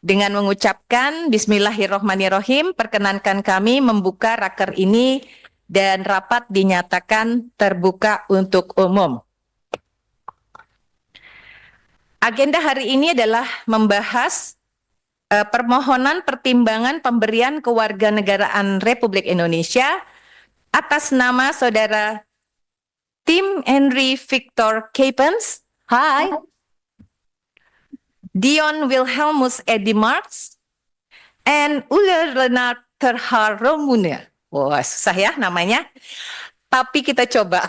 Dengan mengucapkan Bismillahirrohmanirrohim, perkenankan kami membuka raker ini dan rapat dinyatakan terbuka untuk umum. Agenda hari ini adalah membahas permohonan pertimbangan pemberian kewarganegaraan Republik Indonesia atas nama Saudara Tim Henry Victor Kuypens. Hai. Dion Wilhelmus Eddy Marx, and Ulle Renat Terhar Romune. Wah, susah ya namanya. Tapi kita coba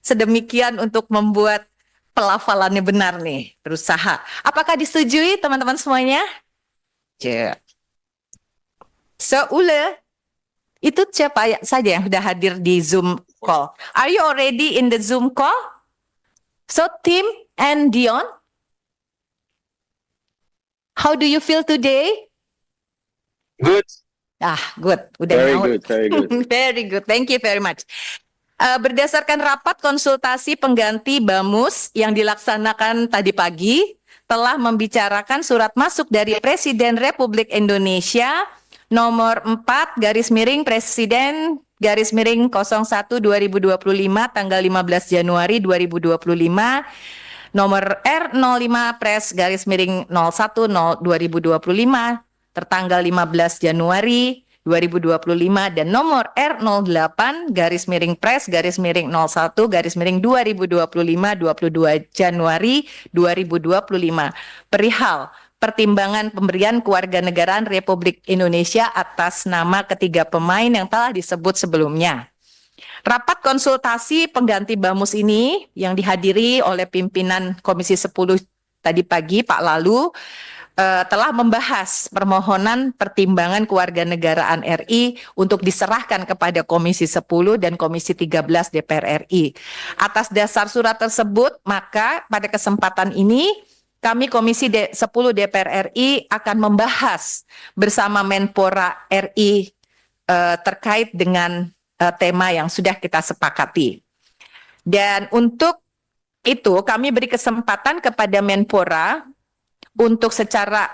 sedemikian untuk membuat pelafalannya benar nih, berusaha. Apakah disetujui teman-teman semuanya? Cek. So, Ulle, itu siapa saja yang sudah hadir di Zoom call? Are you already in the Zoom call? So, Tim and Dion, how do you feel today? Good. Good. Udah Very nyaut. good, very good. Very good. Thank you very much. Berdasarkan rapat konsultasi pengganti BAMUS yang dilaksanakan tadi pagi, telah membicarakan surat masuk dari Presiden Republik Indonesia nomor 4 Presiden 01 2025 tanggal 15 Januari 2025 nomor R05 /01 2025 tertanggal 15 Januari 2025 dan nomor R08 /01 2025 22 Januari 2025 perihal pertimbangan pemberian kewarganegaraan Republik Indonesia atas nama ketiga pemain yang telah disebut sebelumnya. Rapat konsultasi pengganti BAMUS ini yang dihadiri oleh pimpinan Komisi 10 tadi pagi, Pak Lalu, telah membahas permohonan pertimbangan kewarganegaraan RI untuk diserahkan kepada Komisi 10 dan Komisi 13 DPR RI. Atas dasar surat tersebut, maka pada kesempatan ini kami Komisi 10 DPR RI akan membahas bersama Menpora RI terkait dengan tema yang sudah kita sepakati. Dan untuk itu kami beri kesempatan kepada Menpora untuk secara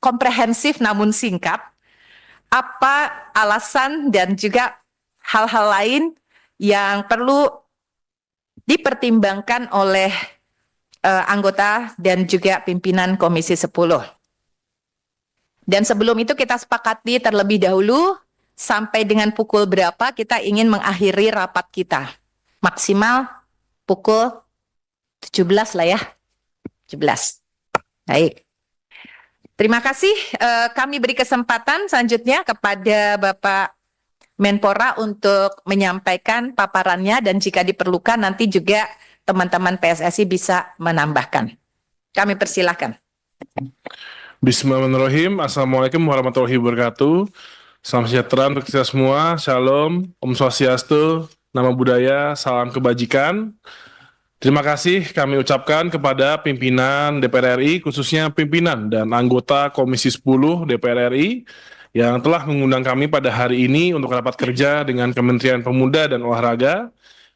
komprehensif namun singkat apa alasan dan juga hal-hal lain yang perlu dipertimbangkan oleh anggota dan juga pimpinan Komisi 10. Dan sebelum itu kita sepakati terlebih dahulu sampai dengan pukul berapa kita ingin mengakhiri rapat kita. Maksimal pukul 17 lah ya. 17. Baik. Terima kasih. Kami beri kesempatan selanjutnya kepada Bapak Menpora untuk menyampaikan paparannya dan jika diperlukan nanti juga teman-teman PSSI bisa menambahkan. Kami persilahkan. Bismillahirrahmanirrahim. Assalamualaikum warahmatullahi wabarakatuh. Salam sejahtera untuk kita semua. Shalom, Om Swastiastu, Nama Budaya, Salam Kebajikan. Terima kasih kami ucapkan kepada pimpinan DPR RI, khususnya pimpinan dan anggota Komisi 10 DPR RI yang telah mengundang kami pada hari ini untuk rapat kerja dengan Kementerian Pemuda dan Olahraga,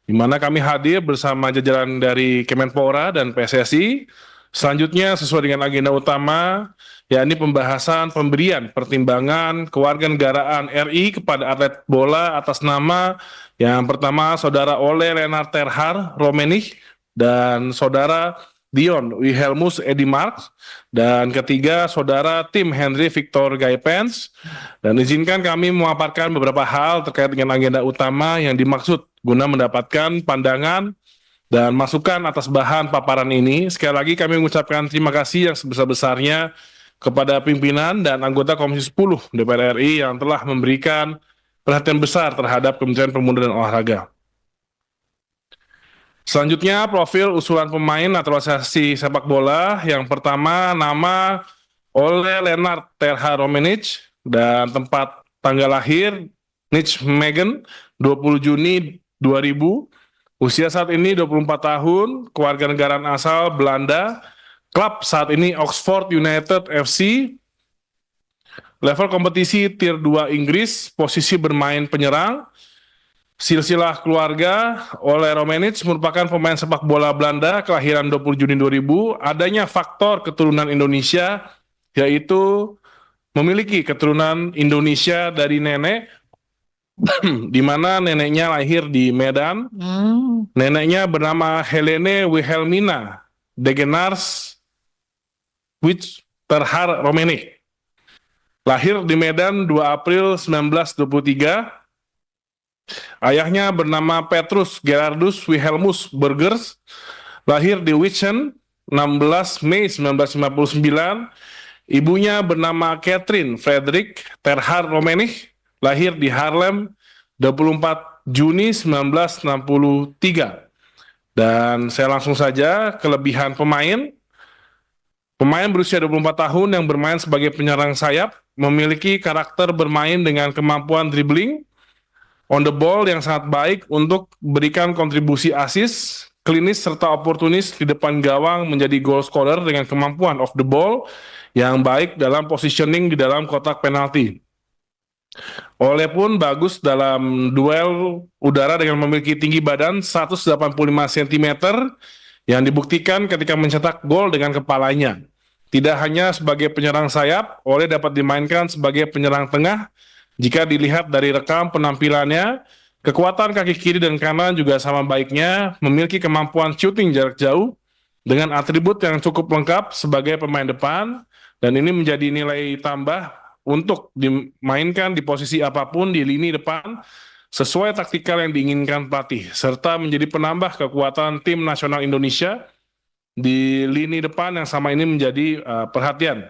di mana kami hadir bersama jajaran dari Kemenpora dan PSSI. Selanjutnya sesuai dengan agenda utama, yakni pembahasan pemberian pertimbangan kewarganegaraan RI kepada atlet bola atas nama yang pertama Saudara Ole Renat Terhar Romenig dan Saudara Dion Wilhelmus Eddy Marx, dan ketiga Saudara Tim Henry Victor Kuypens. Dan izinkan kami memaparkan beberapa hal terkait dengan agenda utama yang dimaksud guna mendapatkan pandangan dan masukan atas bahan paparan ini. Sekali lagi kami mengucapkan terima kasih yang sebesar-besarnya kepada pimpinan dan anggota Komisi 10 DPR RI yang telah memberikan perhatian besar terhadap Kementerian Pemuda dan Olahraga. Selanjutnya, profil usulan pemain naturalisasi sepak bola. Yang pertama, nama Ole Renat Terhar Romenig dan tempat tanggal lahir Nijmegen 20 Juni 2000. Usia saat ini 24 tahun, kewarganegaraan asal Belanda. Klub saat ini Oxford United FC. Level kompetisi Tier 2 Inggris, posisi bermain penyerang. Silsilah keluarga, Ole Romenig merupakan pemain sepak bola Belanda kelahiran 20 Juni 2000. Adanya faktor keturunan Indonesia yaitu memiliki keturunan Indonesia dari nenek, di mana neneknya lahir di Medan. Neneknya bernama Helene Wilhelmina Degenars Terhar Romenik. Lahir di Medan 2 April 1923. Ayahnya bernama Petrus Gerardus Wilhelmus Burgers. Lahir di Witschen 16 Mei 1959. Ibunya bernama Catherine Frederick Terhar Romenik. Lahir di Haarlem 24 Juni 1963. Dan saya langsung saja kelebihan pemain. Pemain berusia 24 tahun yang bermain sebagai penyerang sayap, memiliki karakter bermain dengan kemampuan dribbling, on the ball yang sangat baik untuk berikan kontribusi assist, klinis serta oportunis di depan gawang, menjadi goal scorer dengan kemampuan off the ball yang baik dalam positioning di dalam kotak penalti. Ole pun bagus dalam duel udara dengan memiliki tinggi badan 185 cm yang dibuktikan ketika mencetak gol dengan kepalanya. Tidak hanya sebagai penyerang sayap, Ole dapat dimainkan sebagai penyerang tengah. Jika dilihat dari rekam penampilannya, kekuatan kaki kiri dan kanan juga sama baiknya, memiliki kemampuan shooting jarak jauh dengan atribut yang cukup lengkap sebagai pemain depan, dan ini menjadi nilai tambah untuk dimainkan di posisi apapun di lini depan sesuai taktikal yang diinginkan pelatih, serta menjadi penambah kekuatan tim nasional Indonesia di lini depan yang sama ini menjadi perhatian.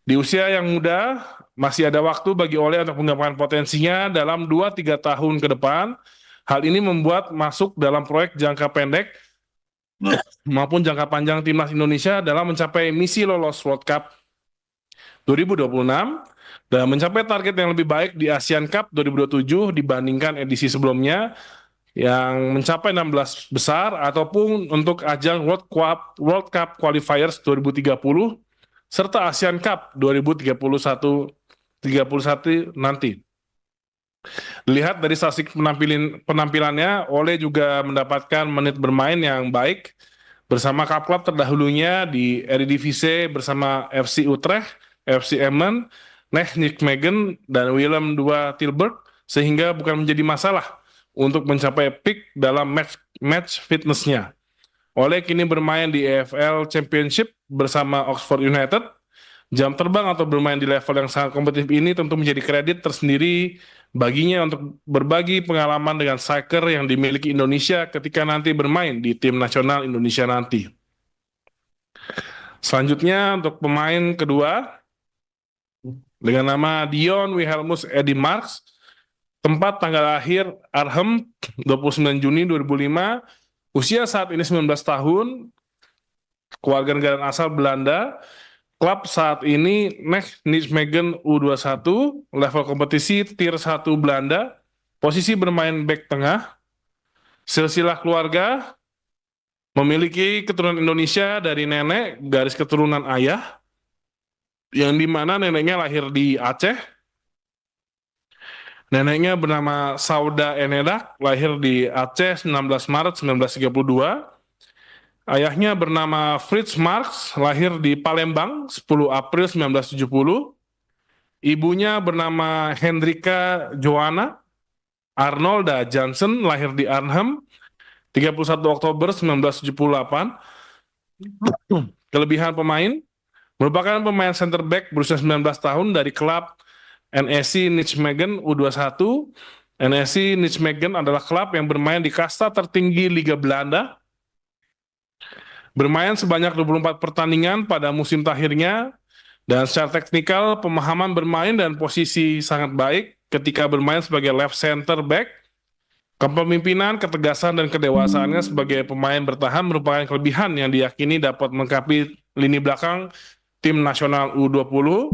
Di usia yang muda, masih ada waktu bagi Ole untuk mengembangkan potensinya dalam 2-3 tahun ke depan. Hal ini membuat masuk dalam proyek jangka pendek maupun jangka panjang timnas Indonesia dalam mencapai misi lolos World Cup 2026 dan mencapai target yang lebih baik di ASEAN Cup 2027 dibandingkan edisi sebelumnya yang mencapai 16 besar, ataupun untuk ajang World Cup Qualifiers 2030 serta ASEAN Cup 2031 nanti. Lihat dari statistik penampilannya, Ole juga mendapatkan menit bermain yang baik bersama klub terdahulunya di Eredivisie bersama FC Utrecht, FC Emmen, Nijmegen, dan Willem II Tilburg, sehingga bukan menjadi masalah untuk mencapai peak dalam match fitnessnya. Ole kini bermain di EFL Championship bersama Oxford United. Jam terbang atau bermain di level yang sangat kompetitif ini tentu menjadi kredit tersendiri baginya untuk berbagi pengalaman dengan striker yang dimiliki Indonesia ketika nanti bermain di tim nasional Indonesia nanti. Selanjutnya untuk pemain kedua dengan nama Dion Wilhelmus Eddy Marx, tempat tanggal lahir Arnhem 29 Juni 2005, usia saat ini 19 tahun, keluarga negara asal Belanda, klub saat ini Nijmegen U21, level kompetisi tier 1 Belanda, posisi bermain back tengah, silsilah keluarga, memiliki keturunan Indonesia dari nenek, garis keturunan ayah, yang dimana neneknya lahir di Aceh. Neneknya bernama Sauda Enedak, lahir di Aceh 19 Maret 1932. Ayahnya bernama Fritz Marx, lahir di Palembang 10 April 1970. Ibunya bernama Hendrika Johanna Arnolda Jansen, lahir di Arnhem 31 Oktober 1978. Kelebihan pemain, merupakan pemain center back berusia 19 tahun dari klub NSC Nijmegen U21. NSC Nijmegen adalah klub yang bermain di kasta tertinggi Liga Belanda. Bermain sebanyak 24 pertandingan pada musim terakhirnya, dan secara teknikal pemahaman bermain dan posisi sangat baik ketika bermain sebagai left center back. Kepemimpinan, ketegasan, dan kedewasaannya sebagai pemain bertahan merupakan kelebihan yang diyakini dapat melengkapi lini belakang tim nasional U20.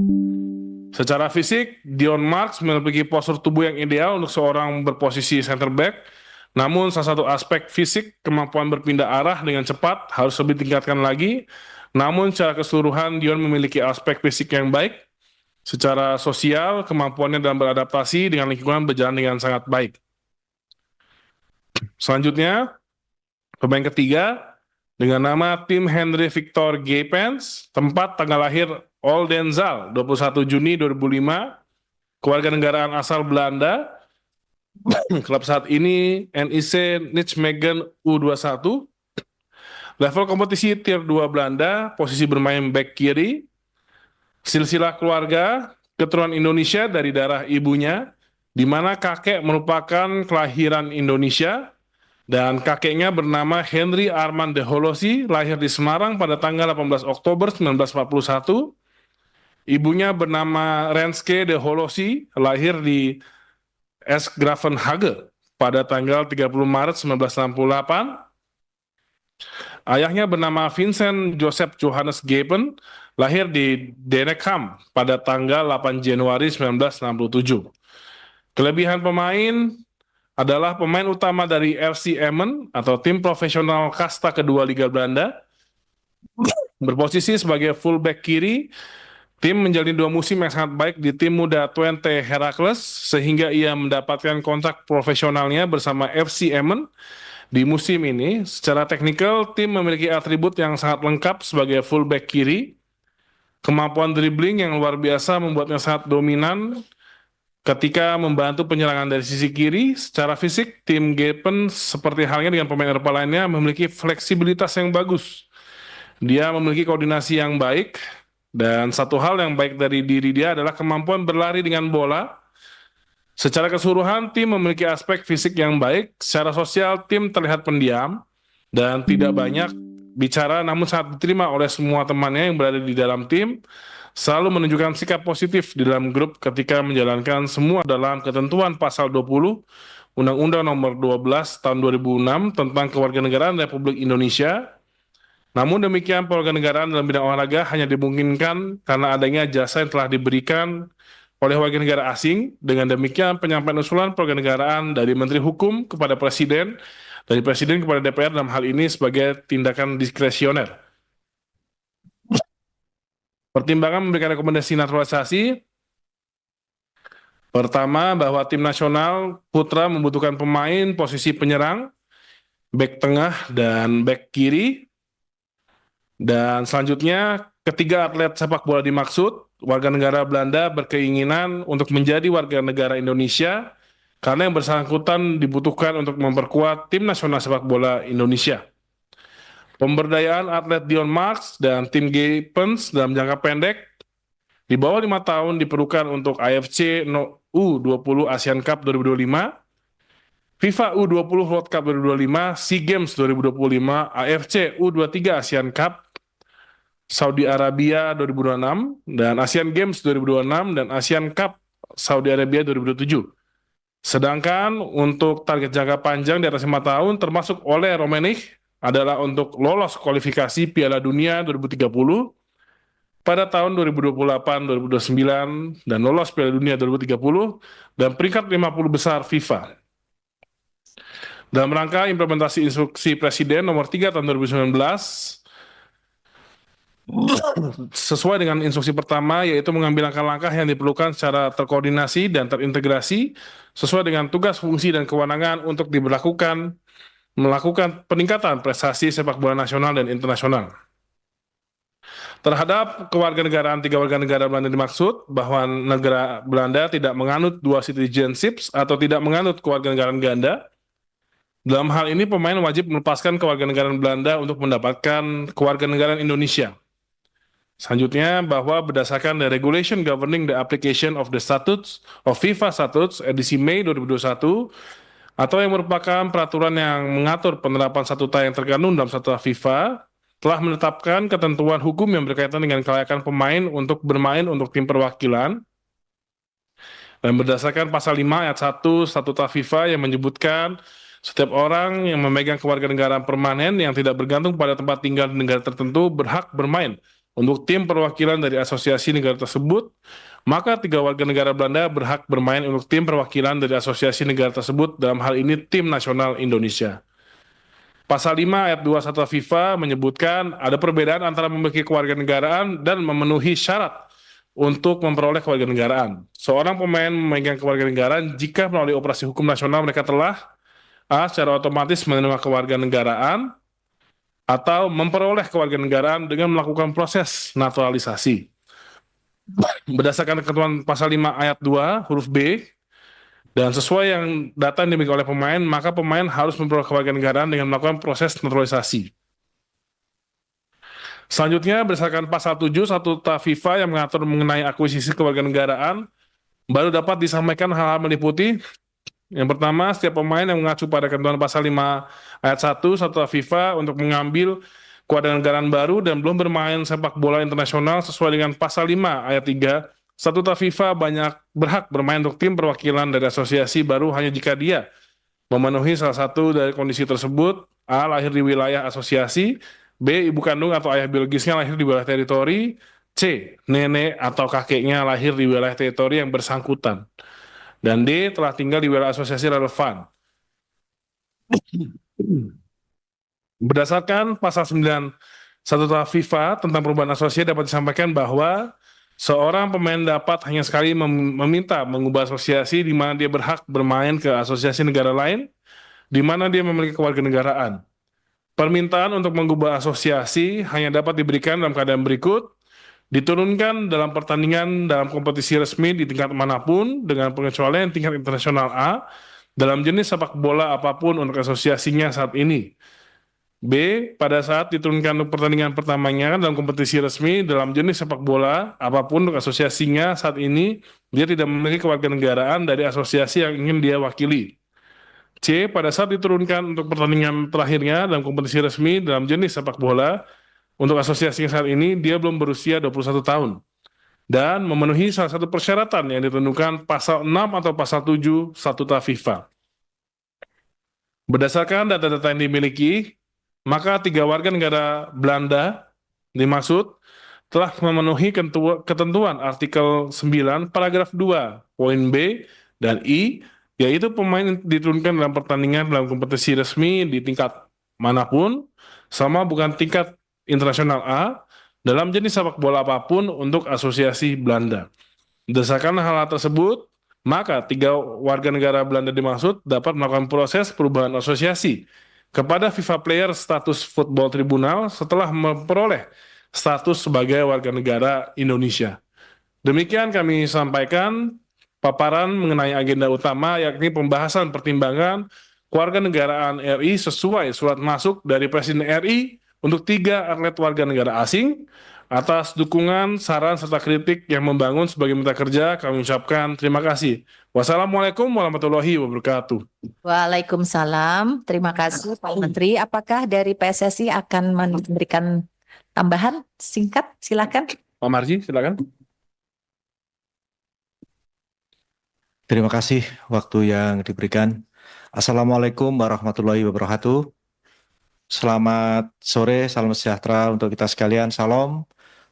Secara fisik, Dion Marx memiliki postur tubuh yang ideal untuk seorang berposisi center back. Namun salah satu aspek fisik, kemampuan berpindah arah dengan cepat harus lebih ditingkatkan lagi. Namun secara keseluruhan, Dion memiliki aspek fisik yang baik. Secara sosial, kemampuannya dalam beradaptasi dengan lingkungan berjalan dengan sangat baik. Selanjutnya, pemain ketiga dengan nama tim Henry Victor Gapens, tempat tanggal lahir Oldenzal 21 Juni 2005, kewarganegaraan asal Belanda, klub saat ini NEC Nijmegen U21, level kompetisi tier 2 Belanda, posisi bermain back kiri, silsilah keluarga, keturunan Indonesia dari darah ibunya, di mana kakek merupakan kelahiran Indonesia, dan kakeknya bernama Henry Armand de Holosi, lahir di Semarang pada tanggal 18 Oktober 1941. Ibunya bernama Renske de Holosi, lahir di Esgravenhage pada tanggal 30 Maret 1968. Ayahnya bernama Vincent Joseph Johannes Gepen, lahir di Dennekham pada tanggal 8 Januari 1967. Kelebihan pemain adalah pemain utama dari FC Emmen atau tim profesional kasta kedua Liga Belanda. Berposisi sebagai fullback kiri, tim menjalani 2 musim yang sangat baik di tim muda Twente Heracles sehingga ia mendapatkan kontrak profesionalnya bersama FC Emmen. Di musim ini, secara teknikal, tim memiliki atribut yang sangat lengkap sebagai fullback kiri. Kemampuan dribbling yang luar biasa membuatnya sangat dominan ketika membantu penyerangan dari sisi kiri. Secara fisik, tim Gepen seperti halnya dengan pemain Eropa lainnya memiliki fleksibilitas yang bagus. Dia memiliki koordinasi yang baik, dan satu hal yang baik dari diri dia adalah kemampuan berlari dengan bola. Secara keseluruhan, tim memiliki aspek fisik yang baik. Secara sosial, tim terlihat pendiam dan tidak banyak bicara, namun sangat diterima oleh semua temannya yang berada di dalam tim. Selalu menunjukkan sikap positif di dalam grup ketika menjalankan semua dalam ketentuan pasal 20 Undang-Undang Nomor 12 Tahun 2006 tentang Kewarganegaraan Republik Indonesia. Namun demikian, kewarganegaraan dalam bidang olahraga hanya dimungkinkan karena adanya jasa yang telah diberikan oleh warga negara asing. Dengan demikian, penyampaian usulan kewarganegaraan dari Menteri Hukum kepada Presiden, dari Presiden kepada DPR dalam hal ini sebagai tindakan diskresioner. Pertimbangan memberikan rekomendasi naturalisasi. Pertama, bahwa tim nasional putra membutuhkan pemain posisi penyerang, bek tengah, dan bek kiri. Dan selanjutnya, ketiga atlet sepak bola dimaksud, warga negara Belanda berkeinginan untuk menjadi warga negara Indonesia karena yang bersangkutan dibutuhkan untuk memperkuat tim nasional sepak bola Indonesia. Pemberdayaan atlet Dion Marks dan tim Gapens dalam jangka pendek di bawah 5 tahun diperlukan untuk AFC U20 Asian Cup 2025, FIFA U20 World Cup 2025, SEA Games 2025, AFC U23 Asian Cup, Saudi Arabia 2026, dan Asian Games 2026, dan Asian Cup Saudi Arabia 2027. Sedangkan untuk target jangka panjang di atas 5 tahun, termasuk oleh Romenik, adalah untuk lolos kualifikasi Piala Dunia 2030 pada tahun 2028-2029, dan lolos Piala Dunia 2030, dan peringkat 50 besar FIFA. Dalam rangka implementasi instruksi Presiden nomor 3 tahun 2019, sesuai dengan instruksi pertama, yaitu mengambil langkah-langkah yang diperlukan secara terkoordinasi dan terintegrasi sesuai dengan tugas, fungsi, dan kewenangan untuk melakukan peningkatan prestasi sepak bola nasional dan internasional. Terhadap kewarganegaraan 3 warga negara Belanda dimaksud, bahwa negara Belanda tidak menganut dual citizenships atau tidak menganut kewarganegaraan ganda. Dalam hal ini, pemain wajib melepaskan kewarganegaraan Belanda untuk mendapatkan kewarganegaraan Indonesia. Selanjutnya, bahwa berdasarkan the regulation governing the application of the statutes of FIFA Statutes edisi Mei 2021, atau yang merupakan peraturan yang mengatur penerapan statuta yang terkandung dalam statuta FIFA, telah menetapkan ketentuan hukum yang berkaitan dengan kelayakan pemain untuk bermain untuk tim perwakilan. Dan berdasarkan pasal 5 ayat 1 statuta FIFA yang menyebutkan setiap orang yang memegang kewarganegaraan permanen yang tidak bergantung pada tempat tinggal di negara tertentu berhak bermain untuk tim perwakilan dari asosiasi negara tersebut, maka 3 warga negara Belanda berhak bermain untuk tim perwakilan dari asosiasi negara tersebut, dalam hal ini tim nasional Indonesia. Pasal 5 ayat 2 Statuta FIFA menyebutkan ada perbedaan antara memiliki kewarganegaraan dan memenuhi syarat untuk memperoleh kewarganegaraan. Seorang pemain memegang kewarganegaraan jika melalui operasi hukum nasional mereka telah A. secara otomatis menerima kewarganegaraan, atau memperoleh kewarganegaraan dengan melakukan proses naturalisasi. Berdasarkan ketentuan pasal 5 ayat 2 huruf B, dan sesuai yang data yang dimiliki oleh pemain, maka pemain harus memperoleh kewarganegaraan dengan melakukan proses naturalisasi. Selanjutnya, berdasarkan pasal 7 Statuta FIFA yang mengatur mengenai akuisisi kewarganegaraan, baru dapat disampaikan hal-hal meliputi. Yang pertama, setiap pemain yang mengacu pada ketentuan pasal 5 ayat 1 Statuta FIFA untuk mengambil kewarganegaraan baru dan belum bermain sepak bola internasional sesuai dengan pasal 5 ayat 3 Statuta FIFA berhak bermain untuk tim perwakilan dari asosiasi baru hanya jika dia memenuhi salah satu dari kondisi tersebut: A. Lahir di wilayah asosiasi, B. Ibu kandung atau ayah biologisnya lahir di wilayah teritori, C. Nenek atau kakeknya lahir di wilayah teritori yang bersangkutan, dan D. Telah tinggal di wilayah asosiasi relevan. Berdasarkan pasal 9 Statuta FIFA tentang perubahan asosiasi dapat disampaikan bahwa seorang pemain dapat hanya sekali meminta mengubah asosiasi di mana dia berhak bermain ke asosiasi negara lain di mana dia memiliki kewarganegaraan. Permintaan untuk mengubah asosiasi hanya dapat diberikan dalam keadaan berikut: diturunkan dalam pertandingan dalam kompetisi resmi di tingkat manapun dengan pengecualian tingkat internasional A dalam jenis sepak bola apapun untuk asosiasinya saat ini. B. Pada saat diturunkan untuk pertandingan pertamanya dalam kompetisi resmi dalam jenis sepak bola apapun untuk asosiasinya saat ini, dia tidak memiliki kewarganegaraan dari asosiasi yang ingin dia wakili. C. Pada saat diturunkan untuk pertandingan terakhirnya dalam kompetisi resmi dalam jenis sepak bola untuk asosiasinya saat ini, dia belum berusia 21 tahun dan memenuhi salah satu persyaratan yang ditentukan pasal 6 atau pasal 7 Statuta FIFA. Berdasarkan data-data yang dimiliki, maka 3 warga negara Belanda dimaksud telah memenuhi ketentuan artikel 9 paragraf 2 poin B dan I, yaitu pemain diturunkan dalam pertandingan dalam kompetisi resmi di tingkat manapun sama bukan tingkat internasional A dalam jenis sepak bola apapun untuk asosiasi Belanda. Berdasarkan hal tersebut, maka 3 warga negara Belanda dimaksud dapat melakukan proses perubahan asosiasi kepada FIFA Player Status Football Tribunal setelah memperoleh status sebagai warga negara Indonesia. Demikian kami sampaikan paparan mengenai agenda utama, yakni pembahasan pertimbangan kewarganegaraan RI sesuai surat masuk dari Presiden RI untuk 3 atlet warga negara asing. Atas dukungan, saran, serta kritik yang membangun sebagai mitra kerja, kami ucapkan terima kasih. Wassalamualaikum warahmatullahi wabarakatuh. Waalaikumsalam. Terima kasih Pak Menteri. Apakah dari PSSI akan memberikan tambahan singkat? Silakan. Pak Marji, silakan. Terima kasih waktu yang diberikan. Assalamualaikum warahmatullahi wabarakatuh. Selamat sore, salam sejahtera untuk kita sekalian. Salam,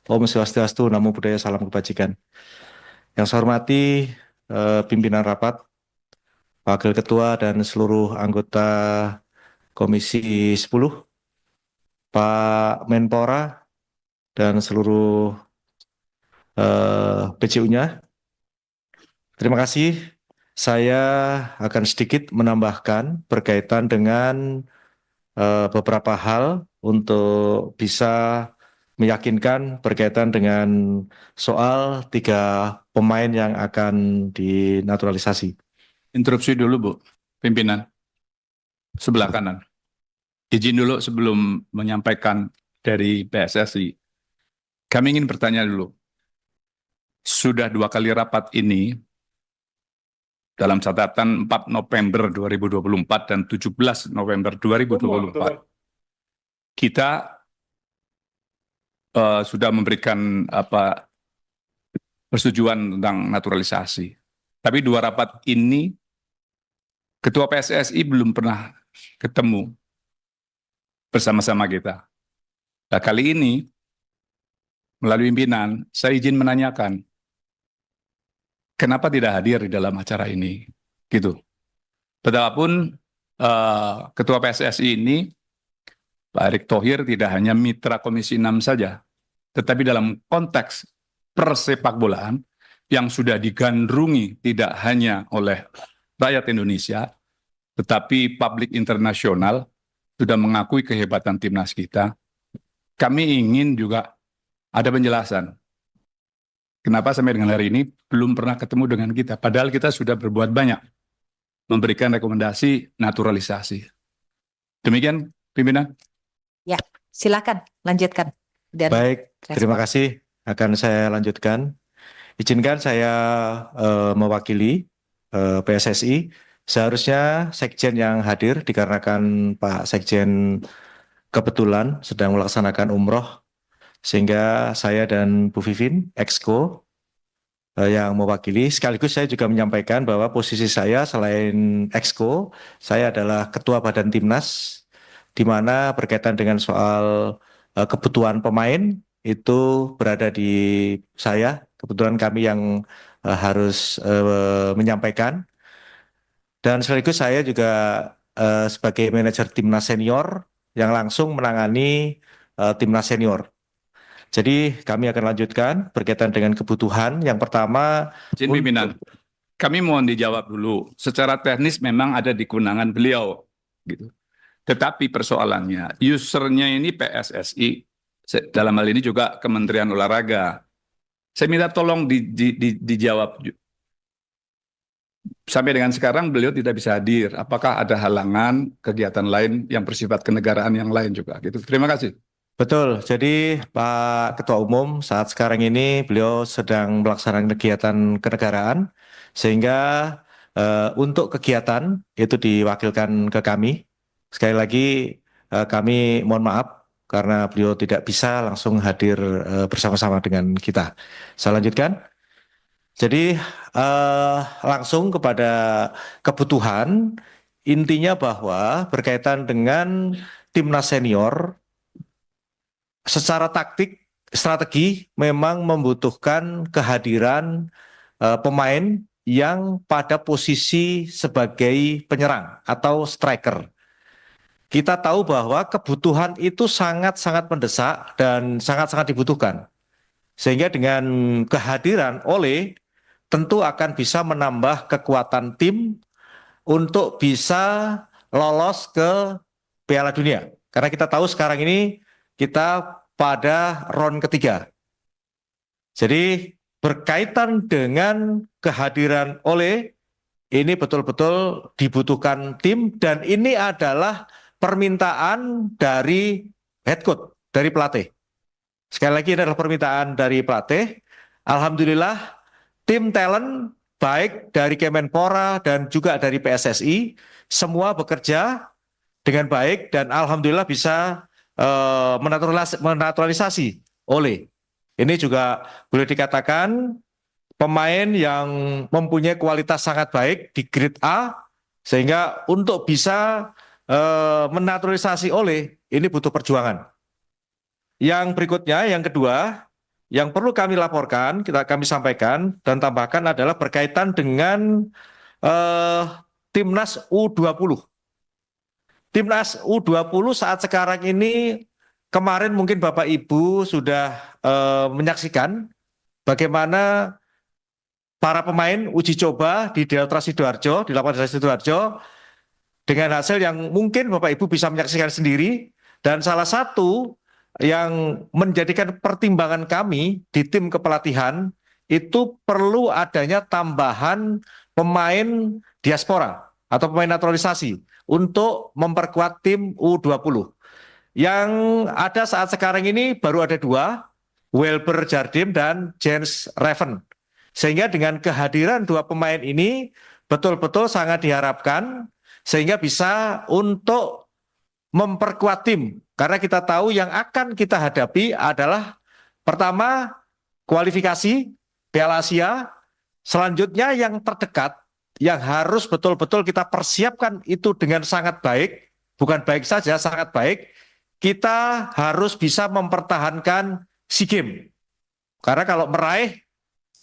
Om Swastiastu, Namo Buddhaya, salam kebajikan. Yang saya hormati pimpinan rapat, Wakil Ketua dan seluruh anggota Komisi 10, Pak Menpora dan seluruh PCU-nya. Terima kasih. Saya akan sedikit menambahkan berkaitan dengan beberapa hal untuk bisa meyakinkan berkaitan dengan soal 3 pemain yang akan dinaturalisasi. Interupsi dulu, Bu, pimpinan. Sebelah kanan. Izin dulu sebelum menyampaikan dari PSSI. Kami ingin bertanya dulu. Sudah 2 kali rapat ini, dalam catatan 4 November 2024 dan 17 November 2024, kita sudah memberikan persetujuan tentang naturalisasi. Tapi 2 rapat ini, Ketua PSSI belum pernah ketemu bersama-sama kita. Nah, kali ini, melalui pimpinan, saya izin menanyakan, kenapa tidak hadir di dalam acara ini? Gitu. Betapapun Ketua PSSI ini, Pak Erick Thohir, tidak hanya mitra Komisi 6 saja, tetapi dalam konteks persepak bolaan yang sudah digandrungi tidak hanya oleh rakyat Indonesia, tetapi publik internasional sudah mengakui kehebatan timnas kita. Kami ingin juga ada penjelasan. Kenapa sampai dengan hari ini belum pernah ketemu dengan kita, padahal kita sudah berbuat banyak memberikan rekomendasi naturalisasi. Demikian, pimpinan. Silakan lanjutkan. Dan Baik, terima respon. kasih. Akan saya lanjutkan. Izinkan saya mewakili PSSI. Seharusnya Sekjen yang hadir dikarenakan Pak Sekjen kebetulan sedang melaksanakan umroh, sehingga saya dan Bu Vivin, Exco, yang mewakili. Sekaligus saya juga menyampaikan bahwa posisi saya selain Exco, saya adalah Ketua Badan Timnas, di mana berkaitan dengan soal kebutuhan pemain itu berada di saya. Kebetulan kami yang harus menyampaikan. Dan sekaligus saya juga sebagai manajer timnas senior yang langsung menangani timnas senior. Jadi kami akan lanjutkan berkaitan dengan kebutuhan. Yang pertama, Izin pimpinan, kami mohon dijawab dulu. Secara teknis memang ada di kewenangan beliau, gitu. Tetapi persoalannya, usernya ini PSSI, dalam hal ini juga Kementerian Olahraga. Saya minta tolong dijawab. Sampai dengan sekarang beliau tidak bisa hadir. Apakah ada halangan kegiatan lain yang bersifat kenegaraan yang lain juga? Gitu. Terima kasih. betul. Jadi Pak Ketua Umum saat sekarang ini beliau sedang melaksanakan kegiatan kenegaraan, sehingga untuk kegiatan itu diwakilkan ke kami. Sekali lagi kami mohon maaf karena beliau tidak bisa langsung hadir bersama-sama dengan kita. Saya lanjutkan. Jadi langsung kepada kebutuhan, intinya bahwa berkaitan dengan timnas senior, secara taktik, strategi memang membutuhkan kehadiran pemain yang pada posisi sebagai penyerang atau striker. Kita tahu bahwa kebutuhan itu sangat-sangat mendesak dan sangat-sangat dibutuhkan. Sehingga dengan kehadiran Ole tentu akan bisa menambah kekuatan tim untuk bisa lolos ke Piala Dunia. Karena kita tahu sekarang ini kita pada round ketiga. Jadi berkaitan dengan kehadiran Ole, ini betul-betul dibutuhkan tim dan ini adalah permintaan dari head coach, dari pelatih. Sekali lagi ini adalah permintaan dari pelatih. Alhamdulillah tim talent baik dari Kemenpora dan juga dari PSSI semua bekerja dengan baik dan alhamdulillah bisa menaturalisasi Ole. Ini juga boleh dikatakan pemain yang mempunyai kualitas sangat baik di grade A, sehingga untuk bisa menaturalisasi Ole ini butuh perjuangan. Yang berikutnya, yang kedua, yang perlu kami laporkan, kami sampaikan dan tambahkan adalah berkaitan dengan Timnas U20. Timnas U20 saat sekarang ini, kemarin mungkin Bapak Ibu sudah menyaksikan bagaimana para pemain uji coba di Delta Sidoarjo, di lapangan Delta Sidoarjo, dengan hasil yang mungkin Bapak Ibu bisa menyaksikan sendiri. Dan salah satu yang menjadikan pertimbangan kami di tim kepelatihan itu perlu adanya tambahan pemain diaspora atau pemain naturalisasi untuk memperkuat tim U20. Yang ada saat sekarang ini baru ada 2, Welber Jardim dan Jens Reven. Sehingga dengan kehadiran 2 pemain ini betul-betul sangat diharapkan sehingga bisa untuk memperkuat tim. Karena kita tahu yang akan kita hadapi adalah pertama kualifikasi Piala Asia, selanjutnya yang terdekat yang harus betul-betul kita persiapkan itu dengan sangat baik, bukan baik saja, sangat baik. Kita harus bisa mempertahankan SEA Games. Karena kalau meraih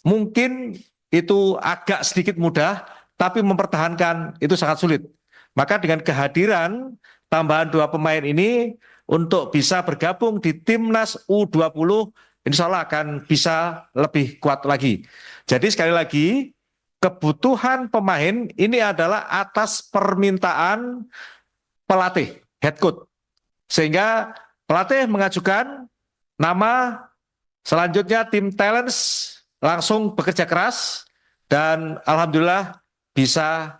mungkin itu agak sedikit mudah, tapi mempertahankan itu sangat sulit. Maka dengan kehadiran tambahan 2 pemain ini untuk bisa bergabung di Timnas U20, insya Allah akan bisa lebih kuat lagi. Jadi sekali lagi, kebutuhan pemain ini adalah atas permintaan pelatih, head coach. Sehingga pelatih mengajukan nama, selanjutnya tim talents langsung bekerja keras dan alhamdulillah bisa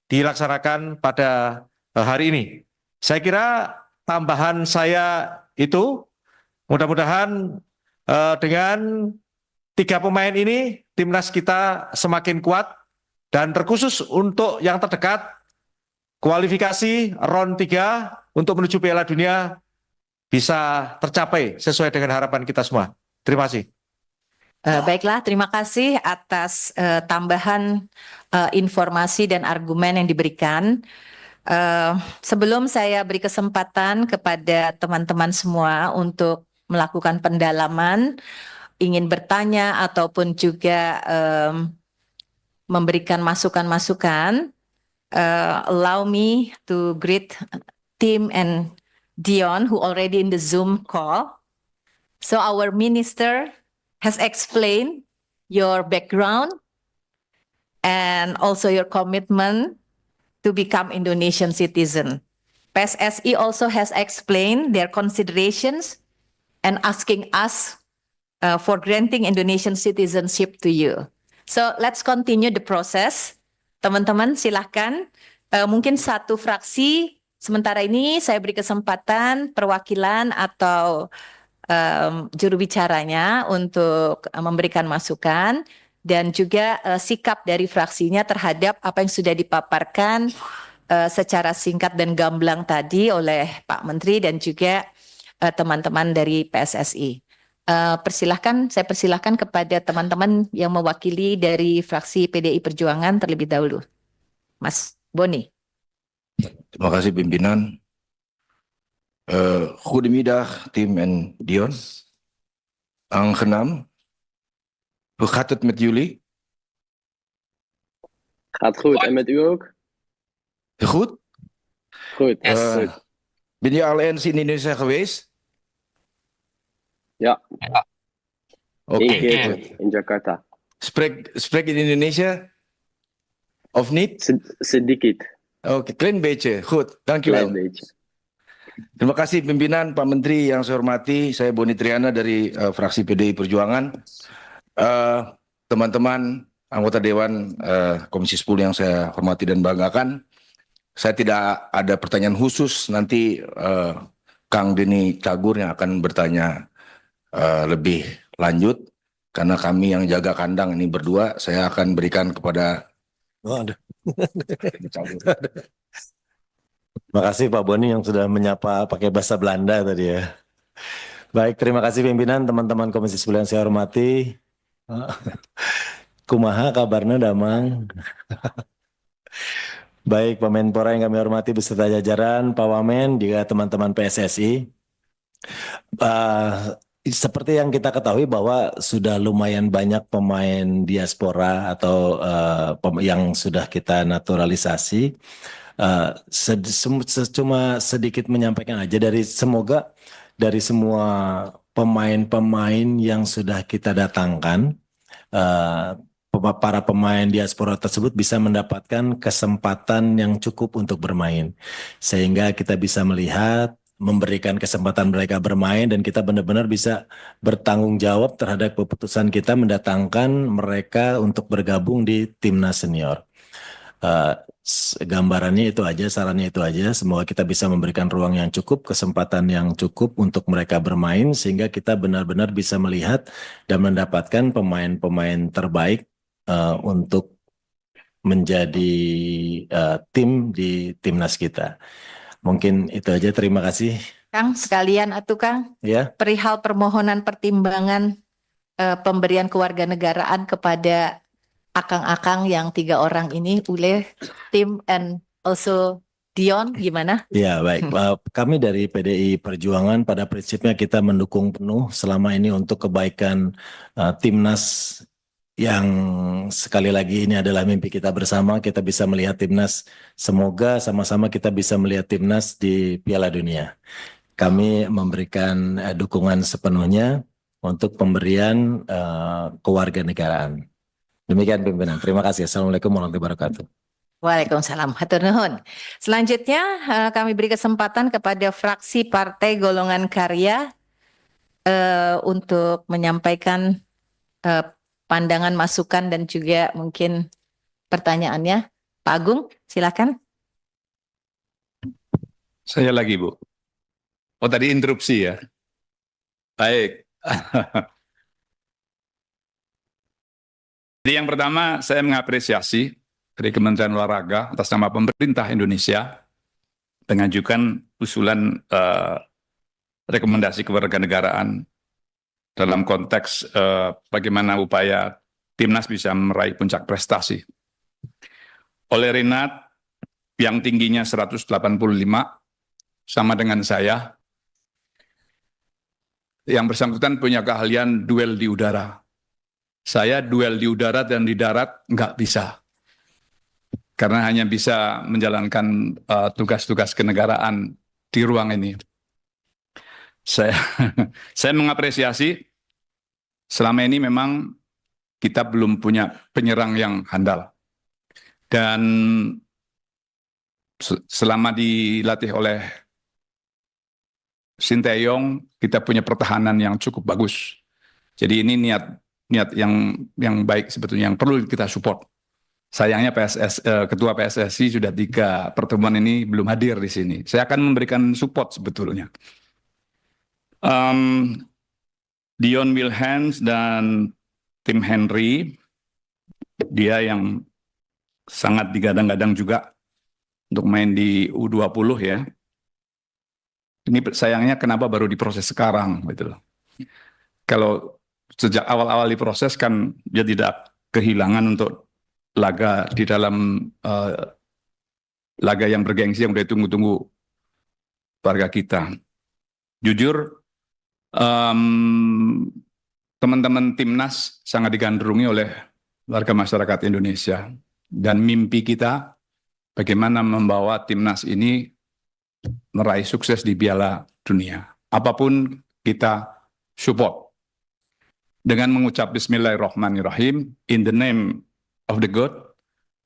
dilaksanakan pada hari ini. Saya kira tambahan saya itu mudah-mudahan dengan 3 pemain ini timnas kita semakin kuat dan terkhusus untuk yang terdekat kualifikasi round 3 untuk menuju Piala Dunia bisa tercapai sesuai dengan harapan kita semua. Terima kasih. Baiklah, terima kasih atas tambahan informasi dan argumen yang diberikan. Sebelum saya beri kesempatan kepada teman-teman semua untuk melakukan pendalaman, ingin bertanya ataupun juga memberikan masukan-masukan, allow me to greet Tim and Dion who already in the Zoom call. So our minister has explained your background and also your commitment to become Indonesian citizen. PSSI also has explained their considerations and asking us for granting Indonesian citizenship to you. So let's continue the process. Teman-teman silahkan. Mungkin satu fraksi, sementara ini saya beri kesempatan perwakilan atau juru bicaranya untuk memberikan masukan dan juga sikap dari fraksinya terhadap apa yang sudah dipaparkan secara singkat dan gamblang tadi oleh Pak Menteri dan juga teman-teman dari PSSI. Saya persilahkan kepada teman-teman yang mewakili dari fraksi PDI Perjuangan terlebih dahulu. Mas Boni. Terima kasih pimpinan. Goedemiddag Tim en Dion. Aangenaam. Hoe gaat het met jullie? Gaat goed, en met u ook? Goed? Goed, Eh, goed. Ben je al eens in Indonesia geweest? Ja, Oké. één keer in Jakarta. Spreek je Indonesia? Of niet? Sedikit, Oké, klein beetje. Goed, klein dankjewel. beetje. Terima kasih pimpinan, Pak Menteri yang saya hormati. Saya Boni Triana dari fraksi PDI Perjuangan. Teman-teman anggota Dewan Komisi 10 yang saya hormati dan banggakan. Saya tidak ada pertanyaan khusus, nanti Kang Denny Cagur yang akan bertanya lebih lanjut. Karena kami yang jaga kandang ini berdua, saya akan berikan kepada Waduh. Cagur. Terima kasih Pak Boni yang sudah menyapa pakai bahasa Belanda tadi ya. Baik, terima kasih pimpinan, teman-teman Komisi 10 yang saya hormati. Kumaha kabarnya Damang. Baik, Pak Menpora yang kami hormati beserta jajaran, Pak Wamen, juga teman-teman PSSI. Seperti yang kita ketahui bahwa sudah lumayan banyak pemain diaspora atau yang sudah kita naturalisasi. Cuma sedikit menyampaikan aja semoga dari semua pemain-pemain yang sudah kita datangkan, para pemain diaspora tersebut bisa mendapatkan kesempatan yang cukup untuk bermain, sehingga kita bisa melihat, memberikan kesempatan mereka bermain, dan kita benar-benar bisa bertanggung jawab terhadap keputusan kita mendatangkan mereka untuk bergabung di timnas senior. Gambarannya itu aja, sarannya itu aja. Semoga kita bisa memberikan ruang yang cukup, kesempatan yang cukup untuk mereka bermain, sehingga kita benar-benar bisa melihat dan mendapatkan pemain-pemain terbaik untuk menjadi tim di timnas kita. Mungkin itu aja. Terima kasih. Kang, sekalian atuh Kang, Ya, perihal permohonan pertimbangan pemberian kewarganegaraan kepada akang-akang yang 3 orang ini, Ule, Tim, and also Dion, gimana? ya baik. Kami dari PDI Perjuangan pada prinsipnya kita mendukung penuh selama ini untuk kebaikan timnas, yang sekali lagi ini adalah mimpi kita bersama. Kita bisa melihat timnas, semoga sama-sama kita bisa melihat timnas di Piala Dunia. Kami memberikan dukungan sepenuhnya untuk pemberian kewarganegaraan. Demikian pimpinan. Terima kasih. Assalamualaikum warahmatullahi wabarakatuh. Waalaikumsalam. Hatur nuhun. Selanjutnya kami beri kesempatan kepada fraksi Partai Golongan Karya untuk menyampaikan pandangan, masukan, dan juga mungkin pertanyaannya. Pak Agung, silakan. Saya lagi, Bu. Oh, tadi interupsi ya. Baik. Jadi yang pertama, saya mengapresiasi dari Kementerian Olahraga atas nama pemerintah Indonesia mengajukan usulan rekomendasi kewarganegaraan dalam konteks bagaimana upaya timnas bisa meraih puncak prestasi. Oleh Renat yang tingginya 185 sama dengan saya, yang bersangkutan punya keahlian duel di udara. Saya duel di udara dan di darat nggak bisa. Karena hanya bisa menjalankan tugas-tugas kenegaraan di ruang ini. Saya mengapresiasi selama ini memang kita belum punya penyerang yang handal. Dan selama dilatih oleh Sinteyong, kita punya pertahanan yang cukup bagus. Jadi ini niat yang baik sebetulnya yang perlu kita support. Sayangnya Ketua PSSI sudah 3 pertemuan ini belum hadir di sini. Saya akan memberikan support sebetulnya. Dion Wilhans dan Tim Henry, dia yang sangat digadang-gadang juga untuk main di U20 ya. Ini sayangnya kenapa baru diproses sekarang gitu loh. Kalau sejak awal-awal diproses kan dia tidak kehilangan untuk laga di dalam laga yang bergengsi yang udah tunggu-tunggu warga kita. Jujur, teman-teman timnas sangat digandrungi oleh warga masyarakat Indonesia dan mimpi kita bagaimana membawa timnas ini meraih sukses di Piala Dunia. Apapun kita support dengan mengucap Bismillahirrahmanirrahim in the name of the God,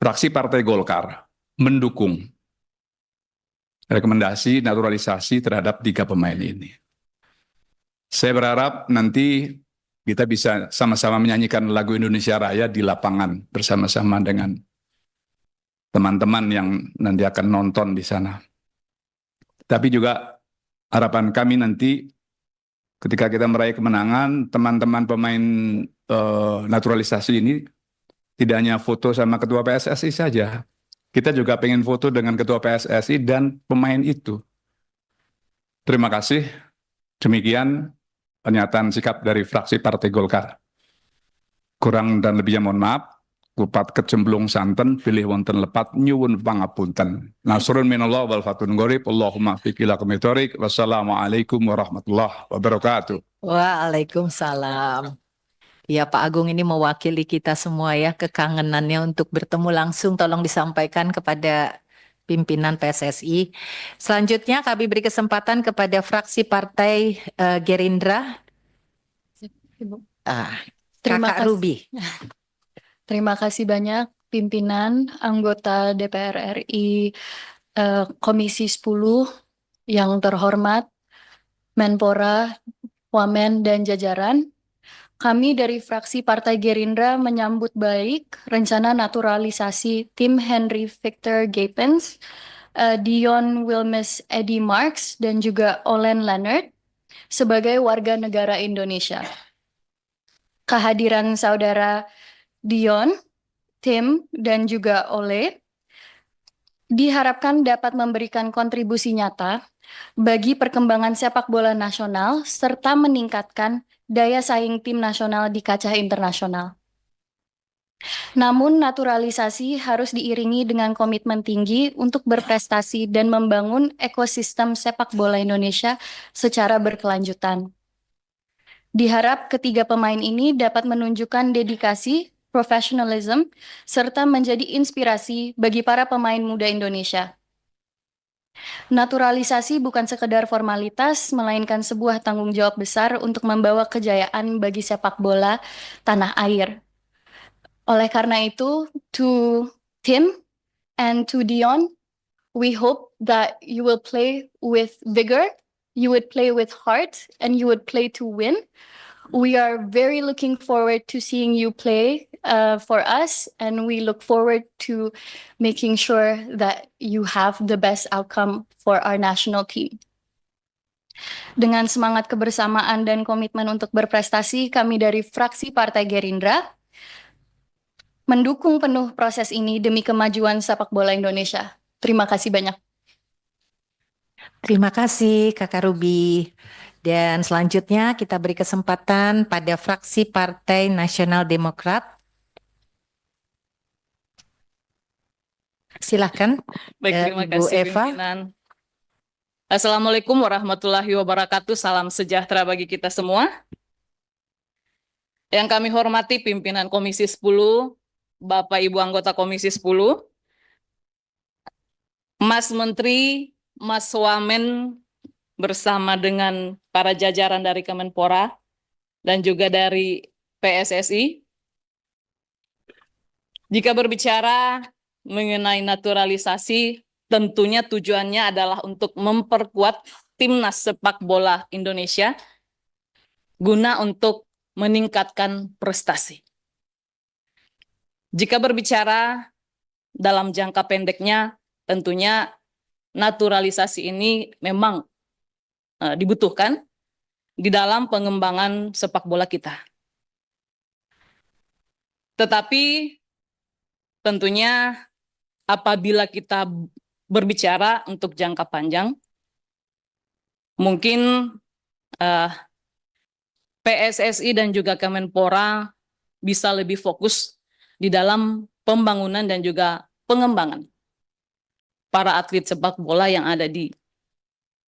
fraksi Partai Golkar mendukung rekomendasi naturalisasi terhadap 3 pemain ini. Saya berharap nanti kita bisa sama-sama menyanyikan lagu Indonesia Raya di lapangan bersama-sama dengan teman-teman yang nanti akan nonton di sana. Tapi juga harapan kami nanti ketika kita meraih kemenangan, teman-teman pemain naturalisasi ini tidak hanya foto sama Ketua PSSI saja. Kita juga pengen foto dengan Ketua PSSI dan pemain itu. Terima kasih. Demikian pernyataan sikap dari fraksi Partai Golkar. Kurang dan lebihnya mohon maaf. Kupat kecemplung santen, pilih wonten lepat, nyuwun pangapunten. Nasrun minallah wal fatun gorib, Allahumma fiqila kumitorik, wassalamualaikum warahmatullahi wabarakatuh. Waalaikumsalam. Ya, Pak Agung ini mewakili kita semua ya, kekangenannya untuk bertemu langsung tolong disampaikan kepada pimpinan PSSI. Selanjutnya kami beri kesempatan kepada fraksi Partai Gerindra. Terima Kakak kasih. Ruby. Terima kasih banyak pimpinan anggota DPR RI Komisi 10 yang terhormat, Menpora, Wamen, dan jajaran. Kami dari fraksi Partai Gerindra menyambut baik rencana naturalisasi Tim Henry Victor Gapens, Dion Wilmes Eddie Marks, dan juga Olen Leonard sebagai warga negara Indonesia. Kehadiran saudara Dion, Tim, dan juga Ole diharapkan dapat memberikan kontribusi nyata bagi perkembangan sepak bola nasional serta meningkatkan daya saing tim nasional di kancah internasional. Namun naturalisasi harus diiringi dengan komitmen tinggi untuk berprestasi dan membangun ekosistem sepak bola Indonesia secara berkelanjutan. Diharap ketiga pemain ini dapat menunjukkan dedikasi, profesionalisme, serta menjadi inspirasi bagi para pemain muda Indonesia. Naturalisasi bukan sekedar formalitas, melainkan sebuah tanggung jawab besar untuk membawa kejayaan bagi sepak bola tanah air. Oleh karena itu, to Tim, And to Dion, we hope that you will play with vigor, you would play with heart, and you would play to win. We are very looking forward to seeing you play for us, and we look forward to making sure that you have the best outcome for our national team. Dengan semangat kebersamaan dan komitmen untuk berprestasi, kami dari fraksi Partai Gerindra mendukung penuh proses ini demi kemajuan sepak bola Indonesia. Terima kasih banyak. Terima kasih Kakak Ruby. Dan selanjutnya kita beri kesempatan pada fraksi Partai Nasional Demokrat. Silakan. Baik, terima Bu kasih Eva. pimpinan. Assalamualaikum warahmatullahi wabarakatuh. Salam sejahtera bagi kita semua. Yang kami hormati pimpinan Komisi 10, Bapak Ibu anggota Komisi 10, Mas Menteri, Mas Wamen bersama dengan para jajaran dari Kemenpora dan juga dari PSSI. Jika berbicara mengenai naturalisasi, tentunya tujuannya adalah untuk memperkuat timnas sepak bola Indonesia guna untuk meningkatkan prestasi. Jika berbicara dalam jangka pendeknya, tentunya naturalisasi ini memang dibutuhkan di dalam pengembangan sepak bola kita. Tetapi tentunya apabila kita berbicara untuk jangka panjang, mungkin PSSI dan juga Kemenpora bisa lebih fokus di dalam pembangunan dan juga pengembangan para atlet sepak bola yang ada di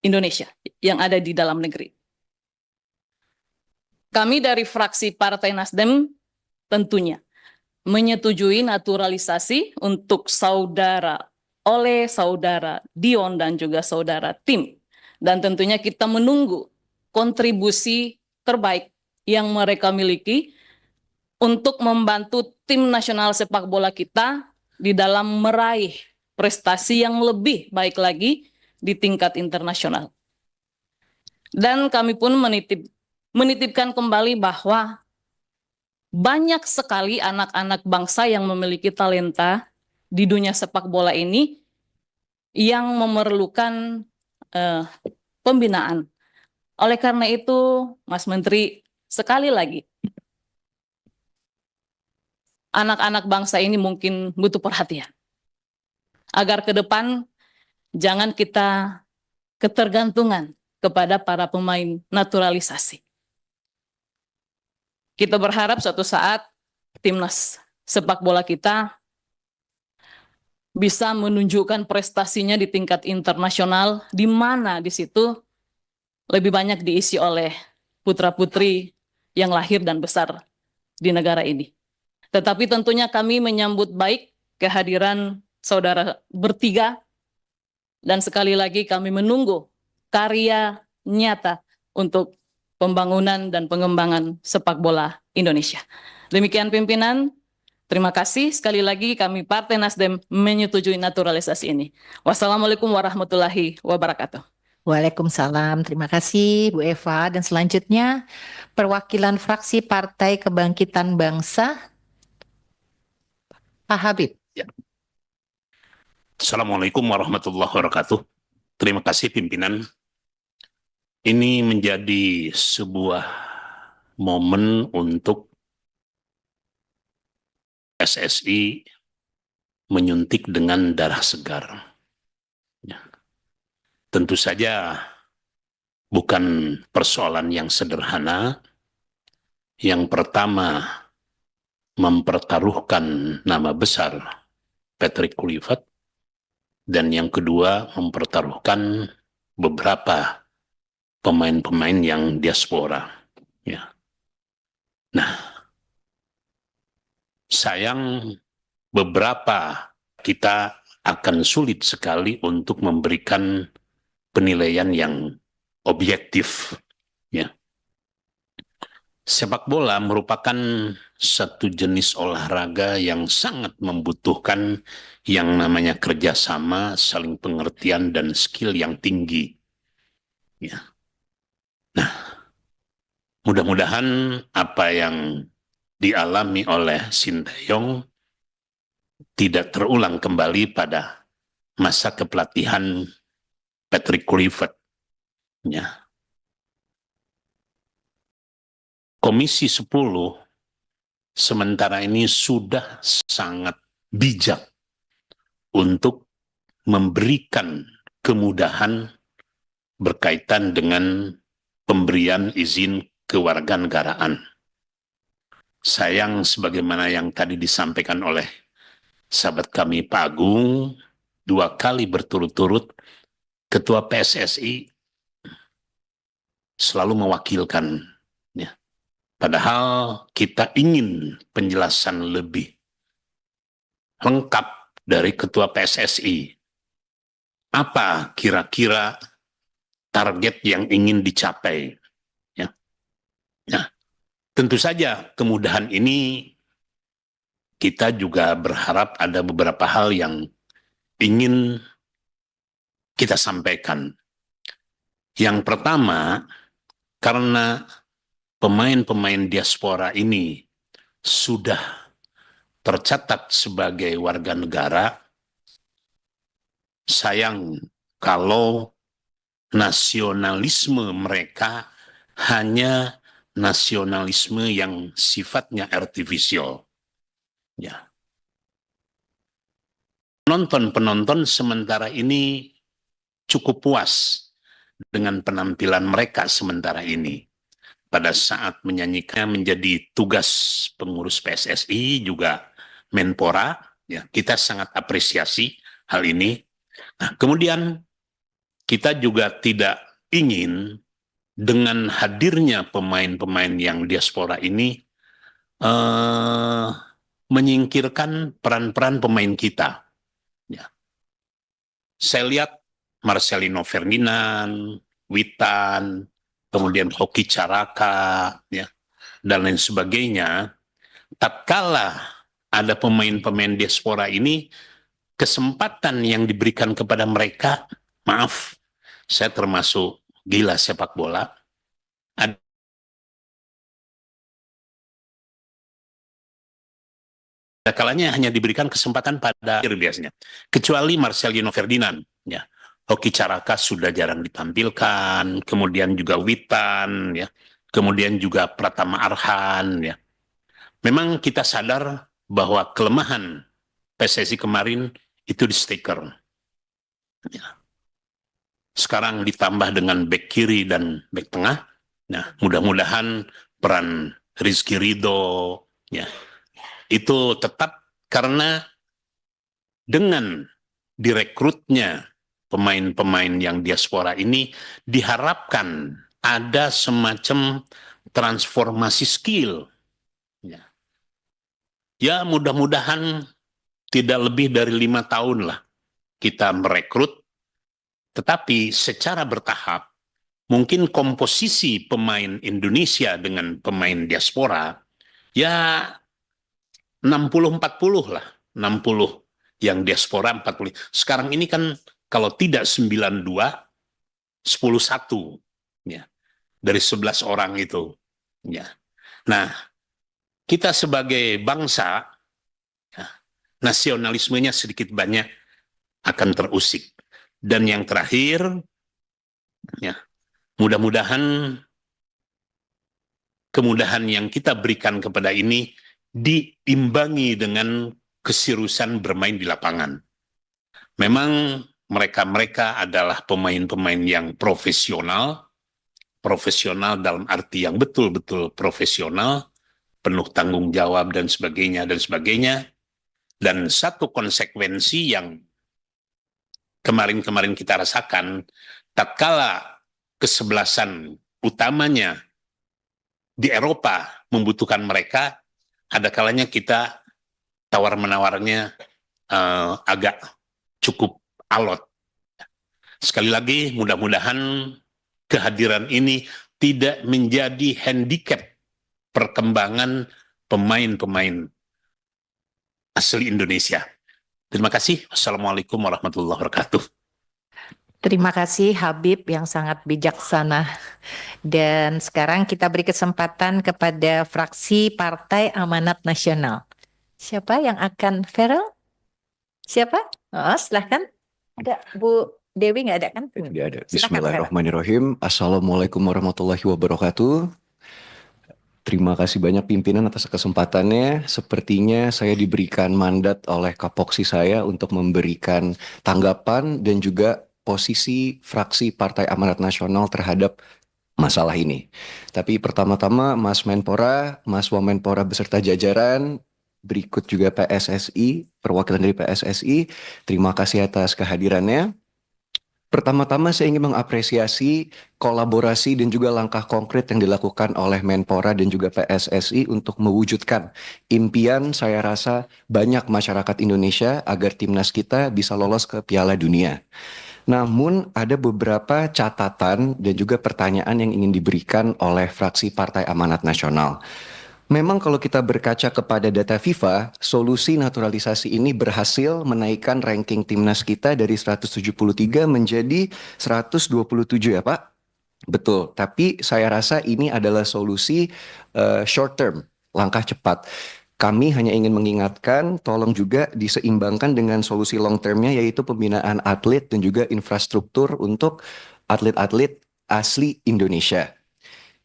Indonesia, yang ada di dalam negeri. Kami dari fraksi Partai Nasdem tentunya menyetujui naturalisasi untuk saudara Oleh, saudara Dion, dan juga saudara Tim. Dan tentunya kita menunggu kontribusi terbaik yang mereka miliki untuk membantu tim nasional sepak bola kita di dalam meraih prestasi yang lebih baik lagi di tingkat internasional. Dan kami pun menitipkan kembali bahwa banyak sekali anak-anak bangsa yang memiliki talenta di dunia sepak bola ini yang memerlukan pembinaan. Oleh karena itu, Mas Menteri, sekali lagi, anak-anak bangsa ini mungkin butuh perhatian. Agar ke depan jangan kita ketergantungan kepada para pemain naturalisasi. Kita berharap suatu saat timnas sepak bola kita bisa menunjukkan prestasinya di tingkat internasional, di mana di situ lebih banyak diisi oleh putra-putri yang lahir dan besar di negara ini. Tetapi tentunya kami menyambut baik kehadiran saudara bertiga, dan sekali lagi kami menunggu karya nyata untuk pembangunan dan pengembangan sepak bola Indonesia. Demikian pimpinan, terima kasih. Sekali lagi kami Partai Nasdem menyetujui naturalisasi ini. Wassalamualaikum warahmatullahi wabarakatuh. Waalaikumsalam. Terima kasih Bu Eva. Dan selanjutnya perwakilan fraksi Partai Kebangkitan Bangsa, Pak Habib. Assalamualaikum warahmatullahi wabarakatuh. Terima kasih pimpinan. Ini menjadi sebuah momen untuk PSSI menyuntik dengan darah segar. Ya. Tentu saja bukan persoalan yang sederhana. Yang pertama, mempertaruhkan nama besar Patrick Kluivert. Dan yang kedua, mempertaruhkan beberapa pemain-pemain yang diaspora. Ya. Nah, sayang beberapa kita akan sulit sekali untuk memberikan penilaian yang objektif. Ya. Sepak bola merupakan satu jenis olahraga yang sangat membutuhkan yang namanya kerjasama, saling pengertian, dan skill yang tinggi. Ya. Nah, mudah-mudahan apa yang dialami oleh Sinteyong tidak terulang kembali pada masa kepelatihan Patrick Kluivert. Ya. Komisi 10 sementara ini sudah sangat bijak untuk memberikan kemudahan berkaitan dengan pemberian izin kewarganegaraan. Sayang sebagaimana yang tadi disampaikan oleh sahabat kami Pak Agung, 2 kali berturut-turut Ketua PSSI selalu mewakilkan. Ya. Padahal kita ingin penjelasan lebih lengkap dari Ketua PSSI. Apa kira-kira target yang ingin dicapai? Ya. Nah, tentu saja kemudahan ini kita juga berharap ada beberapa hal yang ingin kita sampaikan. Yang pertama, karena pemain-pemain diaspora ini sudah tercatat sebagai warga negara, sayang kalau nasionalisme mereka hanya nasionalisme yang sifatnya artifisial. Ya. Penonton sementara ini cukup puas dengan penampilan mereka sementara ini. Pada saat menyanyikan menjadi tugas pengurus PSSI juga Menpora, ya, kita sangat apresiasi hal ini. Nah, kemudian kita juga tidak ingin dengan hadirnya pemain-pemain yang diaspora ini menyingkirkan peran-peran pemain kita. Ya. Saya lihat Marcelino Ferdinand, Witan, kemudian Hoki Caraka, ya, dan lain sebagainya. Tatkala ada pemain-pemain diaspora ini, kesempatan yang diberikan kepada mereka, maaf, saya termasuk gila sepak bola, ada kalanya hanya diberikan kesempatan pada biasanya, kecuali Marcelino Ferdinand, ya. Hoki Caraka sudah jarang ditampilkan, kemudian juga Witan, ya, kemudian juga Pratama Arhan, ya. Memang kita sadar bahwa kelemahan PSSI kemarin itu di stiker. Ya. Sekarang ditambah dengan bek kiri dan bek tengah. Nah, mudah-mudahan peran Rizky Ridho, ya, itu tetap, karena dengan direkrutnya pemain-pemain yang diaspora ini diharapkan ada semacam transformasi skill. Ya, mudah-mudahan tidak lebih dari 5 tahun lah kita merekrut, tetapi secara bertahap mungkin komposisi pemain Indonesia dengan pemain diaspora ya 60-40 lah, 60 yang diaspora, 40. Sekarang ini kan kalau tidak 92, 10-1, ya, dari 11 orang itu. Ya. Nah, kita sebagai bangsa, ya, nasionalismenya sedikit banyak akan terusik. Dan yang terakhir, ya, mudah-mudahan kemudahan yang kita berikan kepada ini diimbangi dengan keseriusan bermain di lapangan. Memang mereka adalah pemain-pemain yang profesional dalam arti yang betul-betul profesional, penuh tanggung jawab dan sebagainya. Dan satu konsekuensi yang kemarin kita rasakan, tatkala kesebelasan utamanya di Eropa membutuhkan mereka, ada kalanya kita tawar-menawarnya agak cukup alot. Sekali lagi, mudah-mudahan kehadiran ini tidak menjadi handicap perkembangan pemain-pemain asli Indonesia. Terima kasih. Wassalamualaikum warahmatullahi wabarakatuh. Terima kasih Habib yang sangat bijaksana. Dan sekarang kita beri kesempatan kepada fraksi Partai Amanat Nasional. Siapa yang akan Feral? Siapa? Oh, silahkan. Ada Bu Dewi nggak ada kan? Tidak ada. Silakan, Bismillahirrahmanirrahim. Assalamualaikum warahmatullahi wabarakatuh. Terima kasih banyak pimpinan atas kesempatannya. Sepertinya saya diberikan mandat oleh kapoksi saya untuk memberikan tanggapan dan juga posisi fraksi Partai Amanat Nasional terhadap masalah ini. Tapi pertama-tama Mas Menpora, Mas Wamenpora beserta jajaran, berikut juga PSSI, perwakilan dari PSSI, terima kasih atas kehadirannya. Pertama-tama saya ingin mengapresiasi kolaborasi dan juga langkah konkret yang dilakukan oleh Menpora dan juga PSSI untuk mewujudkan impian saya rasa banyak masyarakat Indonesia agar timnas kita bisa lolos ke Piala Dunia. Namun ada beberapa catatan dan juga pertanyaan yang ingin diberikan oleh fraksi Partai Amanat Nasional. Memang kalau kita berkaca kepada data FIFA, solusi naturalisasi ini berhasil menaikkan ranking timnas kita dari 173 menjadi 127 ya Pak? Betul, tapi saya rasa ini adalah solusi short term, langkah cepat. Kami hanya ingin mengingatkan, tolong juga diseimbangkan dengan solusi long termnya yaitu pembinaan atlet dan juga infrastruktur untuk atlet-atlet asli Indonesia.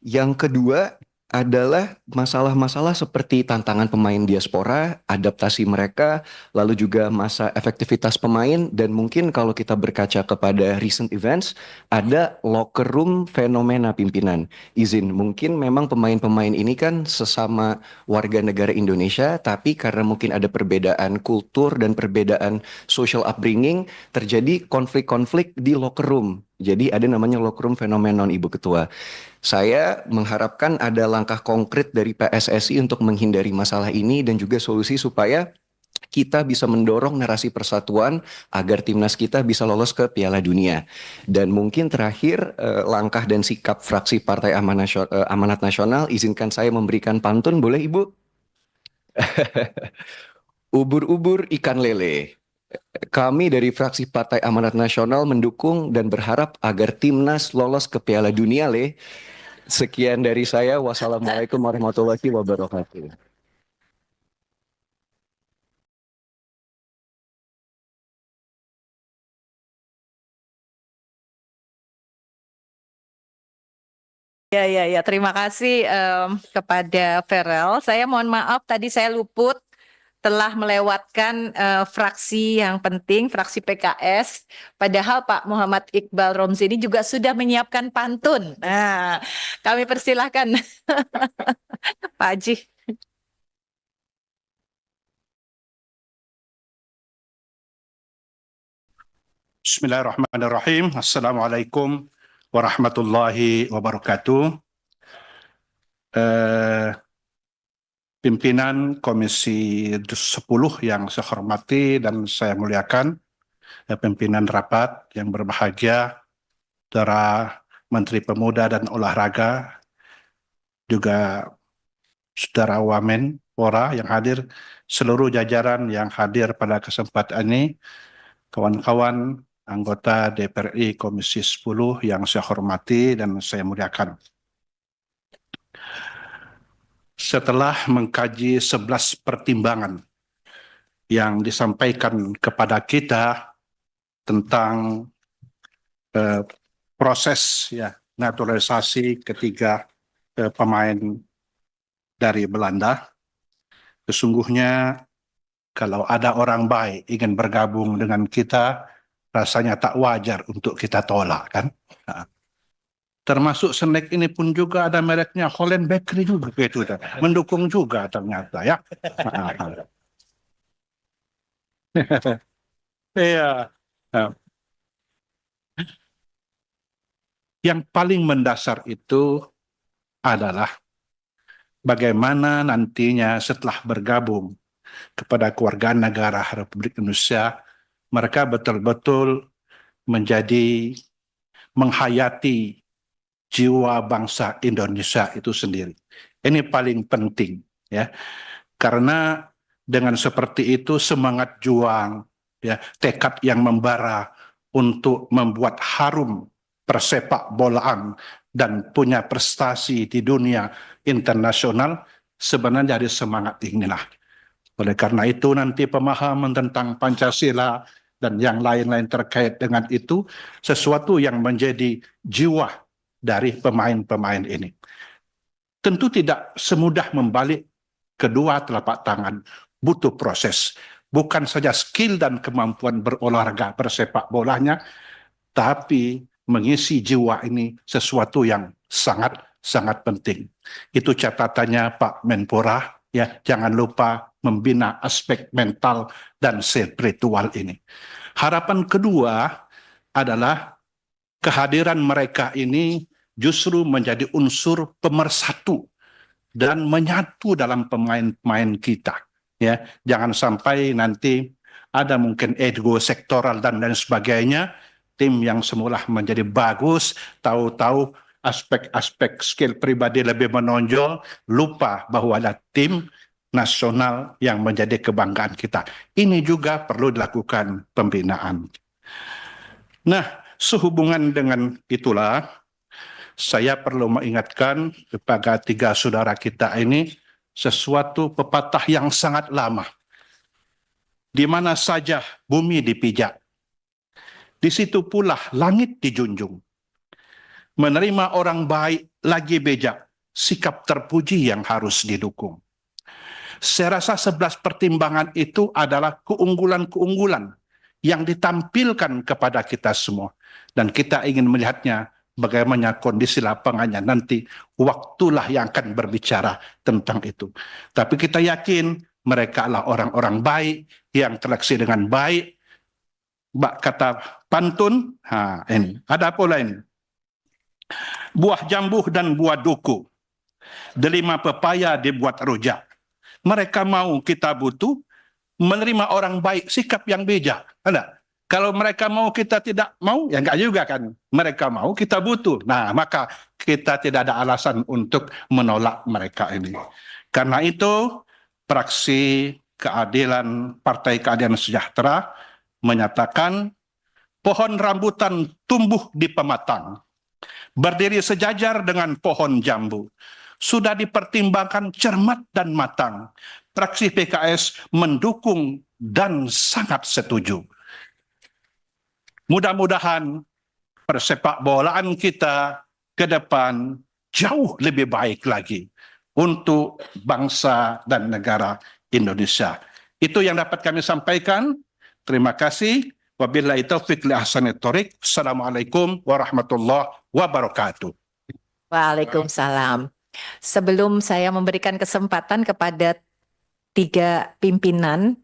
Yang kedua adalah masalah-masalah seperti tantangan pemain diaspora, adaptasi mereka, lalu juga masa efektivitas pemain, dan mungkin kalau kita berkaca kepada recent events, ada locker room fenomena pimpinan. Izin, mungkin memang pemain-pemain ini kan sesama warga negara Indonesia, tapi karena mungkin ada perbedaan kultur dan perbedaan social upbringing, terjadi konflik-konflik di locker room. Jadi ada namanya locker room phenomenon, Ibu Ketua. Saya mengharapkan ada langkah konkret dari PSSI untuk menghindari masalah ini dan juga solusi supaya kita bisa mendorong narasi persatuan agar timnas kita bisa lolos ke Piala Dunia. Dan mungkin terakhir langkah dan sikap fraksi Partai Amanat Nasional, izinkan saya memberikan pantun, boleh Ibu? Ubur-ubur ikan lele. Kami dari fraksi Partai Amanat Nasional mendukung dan berharap agar timnas lolos ke Piala Dunia, Le. Sekian dari saya. Wassalamualaikum warahmatullahi wabarakatuh. Ya. Terima kasih kepada Ferel. Saya mohon maaf tadi saya luput telah melewatkan fraksi yang penting, fraksi PKS. Padahal Pak Muhammad Iqbal Romzi ini juga sudah menyiapkan pantun. Nah, kami persilahkan Pak Haji. Bismillahirrahmanirrahim. Assalamualaikum warahmatullahi wabarakatuh. Pimpinan Komisi 10 yang saya hormati dan saya muliakan, pimpinan rapat yang berbahagia, Saudara Menteri Pemuda dan Olahraga, juga Saudara Wamenpora yang hadir, seluruh jajaran yang hadir pada kesempatan ini, kawan-kawan anggota DPR RI Komisi 10 yang saya hormati dan saya muliakan. Setelah mengkaji 11 pertimbangan yang disampaikan kepada kita tentang proses naturalisasi ketiga pemain dari Belanda, sesungguhnya kalau ada orang baik ingin bergabung dengan kita, rasanya tak wajar untuk kita tolak, kan? Termasuk snack ini pun juga ada mereknya Holland Bakery juga, gitu, mendukung juga ternyata ya. Iya. Yang paling mendasar itu adalah bagaimana nantinya setelah bergabung kepada kewarganegaraan Republik Indonesia, mereka betul-betul menghayati jiwa bangsa Indonesia itu sendiri. Ini paling penting ya. Karena dengan seperti itu semangat juang ya, tekad yang membara untuk membuat harum persepak bolaan dan punya prestasi di dunia internasional sebenarnya dari semangat inilah. Oleh karena itu nanti pemahaman tentang Pancasila dan yang lain-lain terkait dengan itu sesuatu yang menjadi jiwa dari pemain-pemain ini. Tentu tidak semudah membalik kedua telapak tangan, butuh proses. Bukan saja skill dan kemampuan berolahraga, bersepak bolanya, tapi mengisi jiwa ini sesuatu yang sangat penting. Itu catatannya Pak Menpora, ya, jangan lupa membina aspek mental dan spiritual ini. Harapan kedua adalah kehadiran mereka ini justru menjadi unsur pemersatu dan menyatu dalam pemain-pemain kita. Ya, jangan sampai nanti ada mungkin ego sektoral dan lain sebagainya. Tim yang semula menjadi bagus, tahu-tahu aspek-aspek skill pribadi lebih menonjol, lupa bahwa ada tim nasional yang menjadi kebanggaan kita. Ini juga perlu dilakukan pembinaan. Nah, sehubungan dengan itulah, saya perlu mengingatkan kepada tiga saudara kita ini sesuatu pepatah yang sangat lama. Di mana saja bumi dipijak, di situ pula langit dijunjung. Menerima orang baik lagi bejak, sikap terpuji yang harus didukung. Saya rasa 11 pertimbangan itu adalah keunggulan-keunggulan yang ditampilkan kepada kita semua. Dan kita ingin melihatnya bagaimana kondisi lapangannya nanti, waktulah yang akan berbicara tentang itu. Tapi kita yakin mereka adalah orang-orang baik yang terleksi dengan baik. Kata pantun, ini ada pula ini. Buah jambu dan buah duku, delima pepaya dibuat rujak. Mereka mau, kita butuh menerima orang baik, sikap yang bijak. Ada. Kalau mereka mau, kita tidak mau, ya enggak juga kan. Mereka mau, kita butuh. Nah, maka kita tidak ada alasan untuk menolak mereka ini. Karena itu, Fraksi Keadilan, Partai Keadilan Sejahtera menyatakan pohon rambutan tumbuh di pematang, berdiri sejajar dengan pohon jambu. Sudah dipertimbangkan cermat dan matang. Fraksi PKS mendukung dan sangat setuju. Mudah-mudahan persepak bolaan kita ke depan jauh lebih baik lagi untuk bangsa dan negara Indonesia. Itu yang dapat kami sampaikan. Terima kasih. Wabillahi taufiq li ahsanit thoriq. Assalamualaikum warahmatullahi wabarakatuh. Waalaikumsalam. Sebelum saya memberikan kesempatan kepada tiga pimpinan,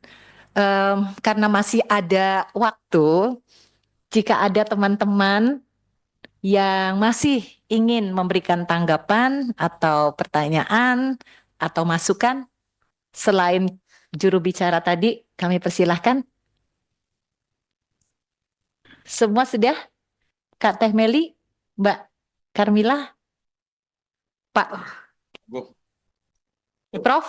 karena masih ada waktu, jika ada teman-teman yang masih ingin memberikan tanggapan atau pertanyaan atau masukan selain juru bicara tadi, kami persilahkan. Semua sudah? Kak Teh Meli, Mbak Karmila, Pak Prof,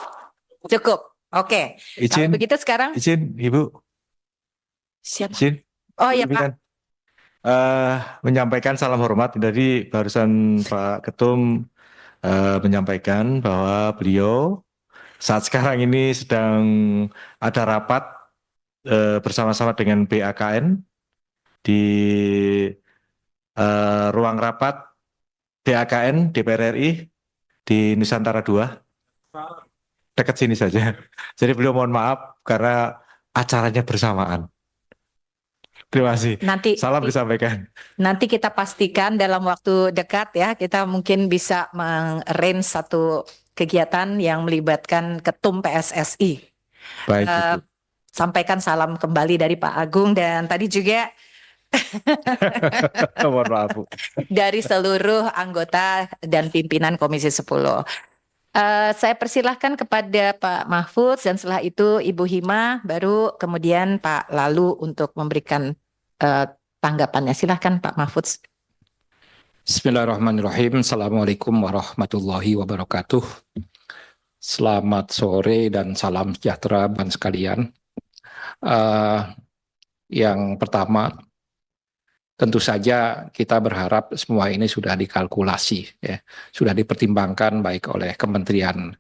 cukup. Oke. Kalau begitu sekarang Izin, Ibu. siapa? Izin. Oh ya Pak. Pimpinan. Menyampaikan salam hormat. Dari barusan Pak Ketum menyampaikan bahwa beliau saat sekarang ini sedang ada rapat bersama-sama dengan BAKN di ruang rapat BAKN DPR RI di Nusantara 2, dekat sini saja. Jadi beliau mohon maaf karena acaranya bersamaan. Terima kasih. Nanti Salam disampaikan. Nanti kita pastikan dalam waktu dekat ya, kita mungkin bisa meng-arrange satu kegiatan yang melibatkan Ketum PSSI. Baik, Ibu. Sampaikan salam kembali dari Pak Agung dan tadi juga Mohon maaf, Bu. dari seluruh anggota dan pimpinan Komisi 10. Saya persilahkan kepada Pak Mahfud dan setelah itu Ibu Hima, baru kemudian Pak Lalu untuk memberikan tanggapannya. Silahkan Pak Mahfud. Bismillahirrahmanirrahim. Assalamualaikum warahmatullahi wabarakatuh. Selamat sore dan salam sejahtera teman sekalian. Yang pertama, tentu saja kita berharap semua ini sudah dikalkulasi, ya, sudah dipertimbangkan baik oleh Kementerian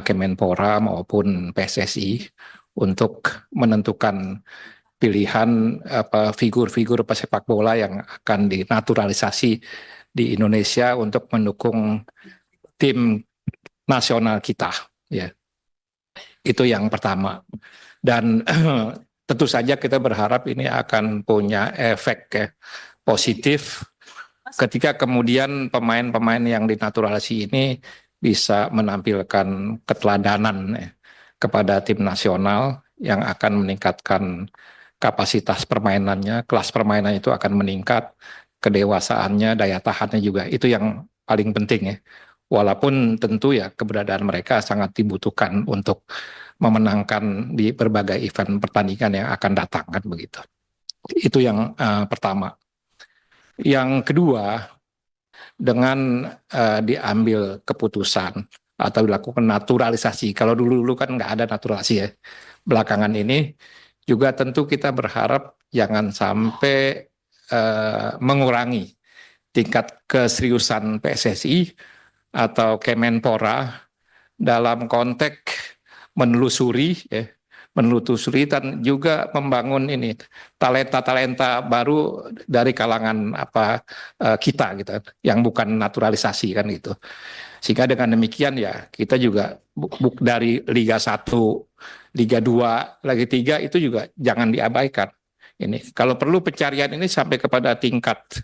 Kemenpora maupun PSSI untuk menentukan pilihan figur-figur pesepak bola yang akan dinaturalisasi di Indonesia untuk mendukung tim nasional kita, ya. Itu yang pertama. Dan tentu saja kita berharap ini akan punya efek, ya, positif ketika kemudian pemain-pemain yang dinaturalisasi ini bisa menampilkan keteladanan, ya, kepada tim nasional yang akan meningkatkan kapasitas permainannya, kelas permainannya itu akan meningkat, kedewasaannya, daya tahannya juga. Itu yang paling penting, ya. Walaupun tentu ya keberadaan mereka sangat dibutuhkan untuk memenangkan di berbagai event pertandingan yang akan datang, kan begitu. Itu yang pertama. Yang kedua, dengan diambil keputusan atau dilakukan naturalisasi. Kalau dulu-dulu kan nggak ada naturalisasi, ya. Belakangan ini juga tentu kita berharap jangan sampai mengurangi tingkat keseriusan PSSI atau Kemenpora dalam konteks menelusuri, ya, menelusuri dan juga membangun ini talenta-talenta baru dari kalangan kita gitu, yang bukan naturalisasi, kan gitu. Sehingga dengan demikian ya kita juga dari Liga 1, Liga 2, Liga 3 itu juga jangan diabaikan. Ini kalau perlu pencarian ini sampai kepada tingkat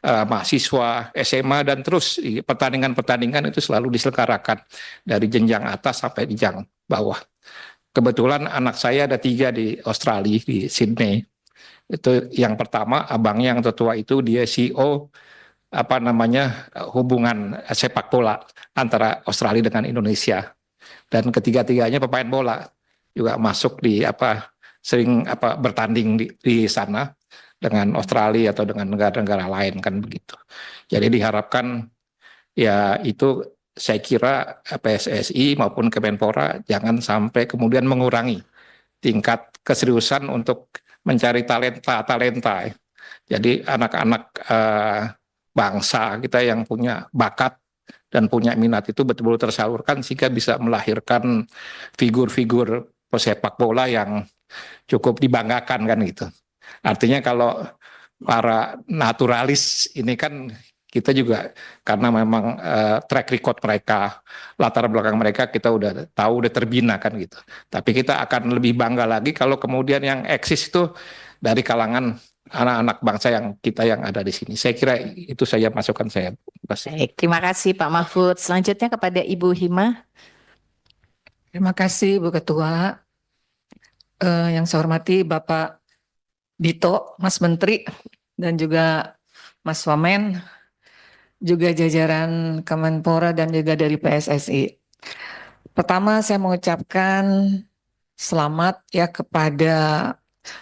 mahasiswa, SMA, dan terus pertandingan-pertandingan itu selalu diselenggarakan dari jenjang atas sampai jenjang bawah. Kebetulan anak saya ada 3 di Australia, di Sydney. Itu yang pertama, abangnya yang tertua itu dia CEO hubungan sepak bola antara Australia dengan Indonesia, dan ketiga-tiganya pemain bola juga masuk di sering bertanding di sana dengan Australia atau dengan negara-negara lain, kan begitu. Jadi diharapkan ya itu, saya kira PSSI maupun Kemenpora jangan sampai kemudian mengurangi tingkat keseriusan untuk mencari talenta. Jadi anak-anak bangsa kita yang punya bakat dan punya minat itu betul-betul tersalurkan sehingga bisa melahirkan figur-figur pesepak bola yang cukup dibanggakan, kan gitu. Artinya kalau para naturalis ini kan kita juga karena memang track record mereka, latar belakang mereka kita udah tahu, udah terbina, kan gitu. Tapi kita akan lebih bangga lagi kalau kemudian yang eksis itu dari kalangan anak-anak bangsa yang kita yang ada di sini. Saya kira itu saja masukan saya. Baik, terima kasih Pak Mahfud. Selanjutnya kepada Ibu Hima. Terima kasih Bu Ketua. Yang saya hormati Bapak Dito, Mas Menteri, dan juga Mas Wamen, juga jajaran Kemenpora dan juga dari PSSI. Pertama saya mengucapkan selamat ya kepada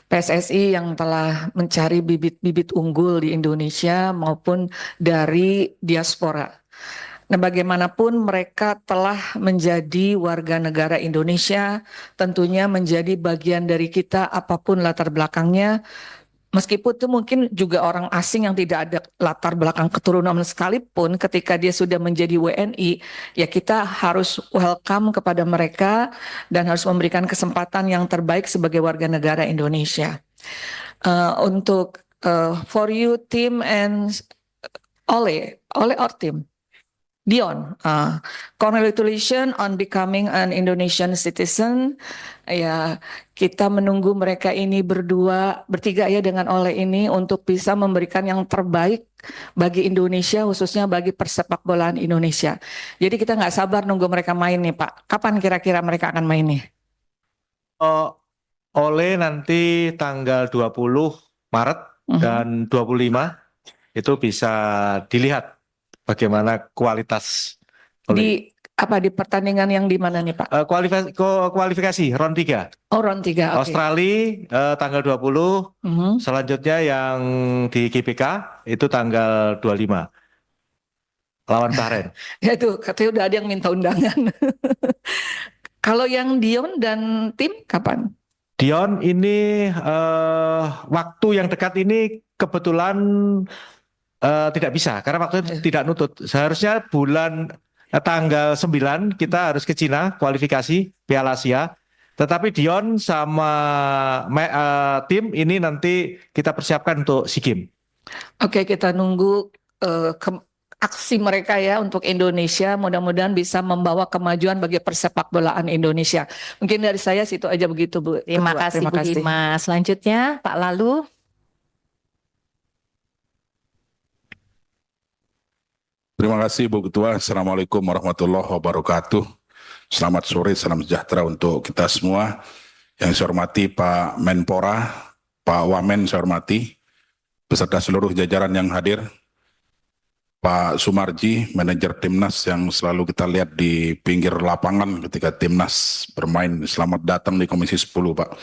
PSSI yang telah mencari bibit-bibit unggul di Indonesia maupun dari diaspora. Nah, bagaimanapun mereka telah menjadi warga negara Indonesia, tentunya menjadi bagian dari kita apapun latar belakangnya. Meskipun itu mungkin juga orang asing yang tidak ada latar belakang keturunan sekalipun, ketika dia sudah menjadi WNI, ya kita harus welcome kepada mereka dan harus memberikan kesempatan yang terbaik sebagai warga negara Indonesia. Untuk for you team and Ole our team. Dion, congratulations on becoming an Indonesian citizen. Ya, kita menunggu mereka ini bertiga ya dengan Ole ini untuk bisa memberikan yang terbaik bagi Indonesia, khususnya bagi persepak bolaan Indonesia. Jadi kita nggak sabar nunggu mereka main nih Pak. Kapan kira-kira mereka akan main nih? Ole nanti tanggal 20 Maret dan 25 itu bisa dilihat bagaimana kualitas di pertandingan yang di mana nih Pak? Kualifikasi round 3. Oh, round 3. Okay. Australia tanggal 20. Selanjutnya yang di GBK itu tanggal 25 lawan Bahrain. Ya itu katanya udah ada yang minta undangan. Kalau yang Dion dan tim kapan? Dion ini waktu yang dekat ini kebetulan tidak bisa karena waktu tidak nutut. Seharusnya bulan tanggal 9 kita harus ke Cina kualifikasi Piala Asia. Tetapi Dion sama tim ini nanti kita persiapkan untuk SEA Games. Oke, kita nunggu aksi mereka ya untuk Indonesia. Mudah-mudahan bisa membawa kemajuan bagi persepak bolaan Indonesia. Mungkin dari saya situ aja begitu, Bu. Terima Ketua. kasih Terima Bu kasih. Hima. Selanjutnya Pak Lalu. Terima kasih Bu Ketua. Assalamualaikum warahmatullahi wabarakatuh. Selamat sore, salam sejahtera untuk kita semua. Yang saya hormati Pak Menpora, Pak Wamen saya hormati, beserta seluruh jajaran yang hadir. Pak Sumarji, manajer Timnas yang selalu kita lihat di pinggir lapangan ketika Timnas bermain. Selamat datang di Komisi 10, Pak.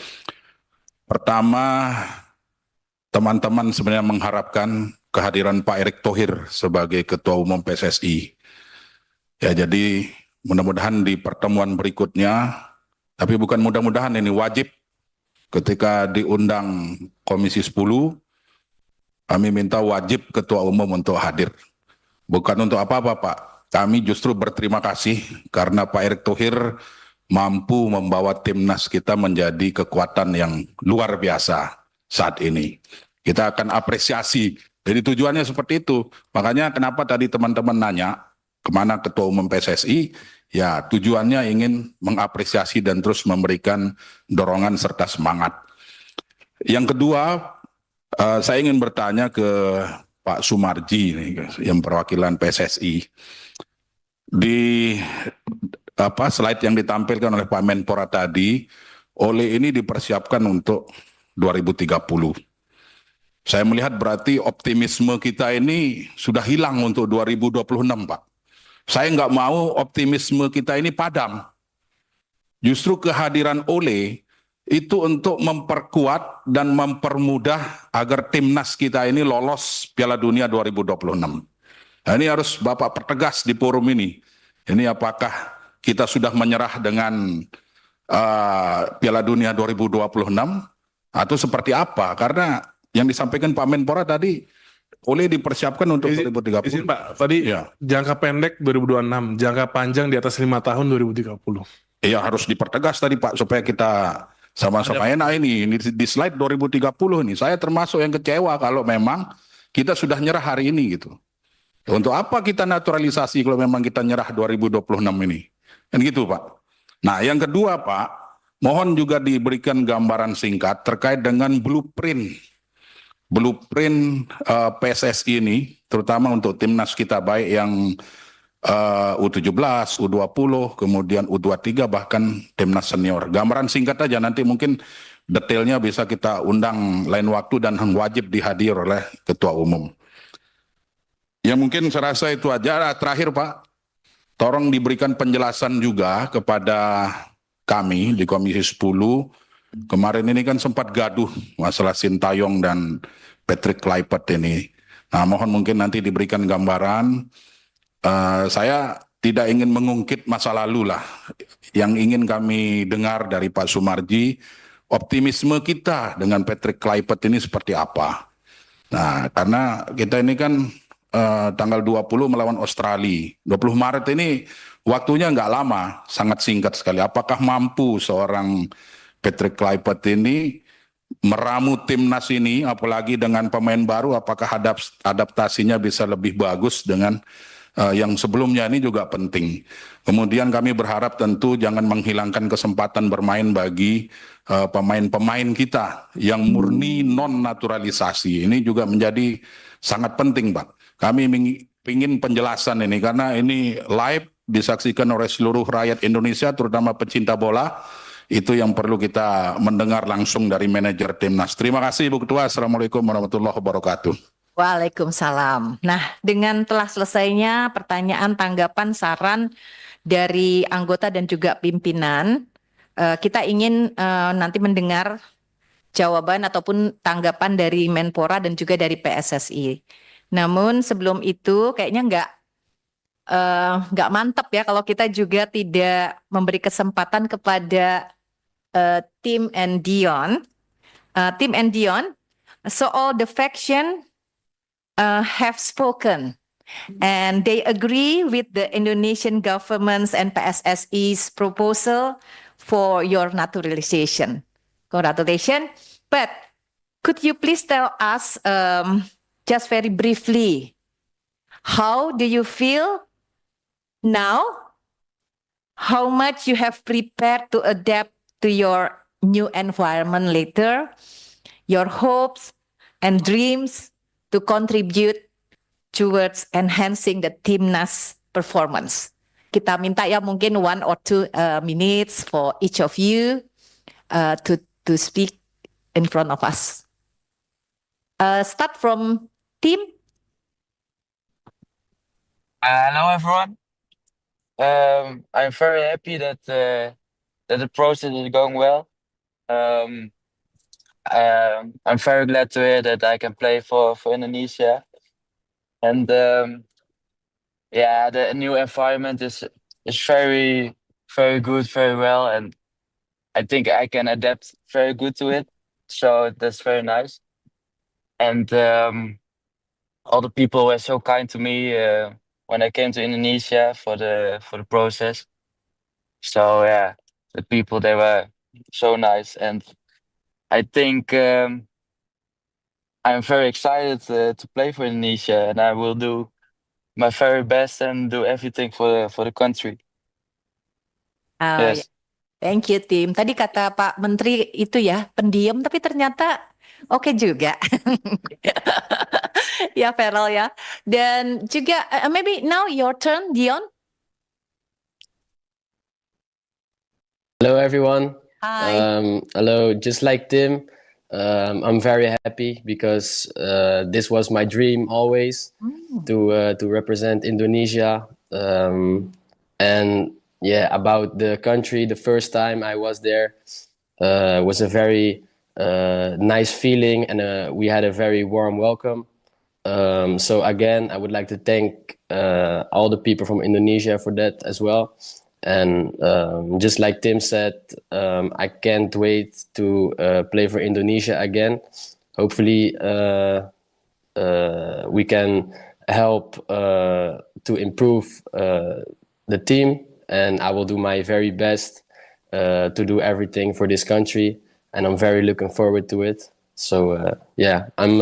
Pertama, teman-teman sebenarnya mengharapkan kehadiran Pak Erick Thohir sebagai Ketua Umum PSSI. Ya, jadi mudah-mudahan di pertemuan berikutnya, tapi bukan mudah-mudahan, ini wajib ketika diundang Komisi 10, kami minta wajib Ketua Umum untuk hadir. Bukan untuk apa-apa, Pak. Kami justru berterima kasih karena Pak Erick Thohir mampu membawa Timnas kita menjadi kekuatan yang luar biasa saat ini. Kita akan apresiasi. Jadi tujuannya seperti itu. Makanya kenapa tadi teman-teman nanya kemana Ketua Umum PSSI, ya tujuannya ingin mengapresiasi dan terus memberikan dorongan serta semangat. Yang kedua, saya ingin bertanya ke Pak Sumarji, yang perwakilan PSSI. Di slide yang ditampilkan oleh Pak Menpora tadi, oleh ini dipersiapkan untuk 2030. Saya melihat berarti optimisme kita ini sudah hilang untuk 2026, Pak. Saya nggak mau optimisme kita ini padam. Justru kehadiran Ole itu untuk memperkuat dan mempermudah agar timnas kita ini lolos Piala Dunia 2026. Nah, ini harus Bapak pertegas di forum ini. Ini apakah kita sudah menyerah dengan Piala Dunia 2026 atau seperti apa? Karena yang disampaikan Pak Menpora tadi, Ole dipersiapkan untuk 2030. Izin Pak, tadi ya, jangka pendek 2026, jangka panjang di atas 5 tahun 2030. Iya, harus dipertegas tadi Pak, supaya kita sama-sama enak ini di slide 2030 ini. Saya termasuk yang kecewa kalau memang kita sudah nyerah hari ini gitu. Untuk apa kita naturalisasi kalau memang kita nyerah 2026 ini? Kan gitu Pak. Nah yang kedua Pak, mohon juga diberikan gambaran singkat terkait dengan blueprint PSSI ini, terutama untuk timnas kita baik yang U17, U20, kemudian U23, bahkan timnas senior. Gambaran singkat aja, nanti mungkin detailnya bisa kita undang lain waktu dan wajib dihadir oleh Ketua Umum. Ya mungkin saya rasa itu aja. Terakhir Pak, tolong diberikan penjelasan juga kepada kami di Komisi 10. Kemarin ini kan sempat gaduh masalah Sintayong dan Patrick Kluivert ini. Nah mohon mungkin nanti diberikan gambaran. Saya tidak ingin mengungkit masa lalu lah. Yang ingin kami dengar dari Pak Sumarji, optimisme kita dengan Patrick Kluivert ini seperti apa. Nah, karena kita ini kan tanggal 20 melawan Australia. 20 Maret ini waktunya nggak lama, sangat singkat sekali. Apakah mampu seorang Patrick Kluivert ini meramu timnas ini, apalagi dengan pemain baru, apakah adaptasinya bisa lebih bagus dengan yang sebelumnya, ini juga penting. Kemudian kami berharap tentu jangan menghilangkan kesempatan bermain bagi pemain-pemain kita yang murni non-naturalisasi. Ini juga menjadi sangat penting, Pak. Kami ingin penjelasan ini karena ini live disaksikan oleh seluruh rakyat Indonesia, terutama pecinta bola. Itu yang perlu kita mendengar langsung dari manajer timnas. Terima kasih Bu Ketua. Assalamualaikum warahmatullahi wabarakatuh. Waalaikumsalam. Nah, dengan telah selesainya pertanyaan, tanggapan, saran dari anggota dan juga pimpinan, kita ingin nanti mendengar jawaban ataupun tanggapan dari Menpora dan juga dari PSSI. Namun sebelum itu kayaknya nggak mantap ya kalau kita juga tidak memberi kesempatan kepada Tim and Dion. Tim and Dion, so all the faction have spoken and they agree with the Indonesian government's and PSSI's proposal for your naturalization. Congratulations. But could you please tell us just very briefly, how do you feel now? How much you have prepared to adapt to your new environment later? Your hopes and dreams to contribute towards enhancing the Timnas performance. Kita minta ya mungkin 1 or 2 minutes for each of you to speak in front of us. Start from Tim. Hello everyone. I'm very happy that the process is going well. I'm very glad to hear that I can play for Indonesia, and yeah, the new environment is very good, very well, and I think I can adapt very good to it. So that's very nice, and all the people were so kind to me when I came to Indonesia for the process. So yeah, the people, they were so nice, and I think I'm very excited to play for Indonesia, and I will do my very best and do everything for the country. Yes. Thank you, Tim. Tadi kata Pak Menteri itu ya, pendiam tapi ternyata oke juga. Ya, Feral ya. Dan juga maybe now your turn, Dion. Hello everyone. Hi. Hello, just like Tim, I'm very happy because this was my dream always to represent Indonesia. And yeah, about the country, the first time I was there was a very nice feeling, and we had a very warm welcome. So again, I would like to thank all the people from Indonesia for that as well. And just like Tim said, I can't wait to play for Indonesia again. Hopefully, we can help to improve the team, and I will do my very best to do everything for this country. And I'm very looking forward to it. So yeah, I'm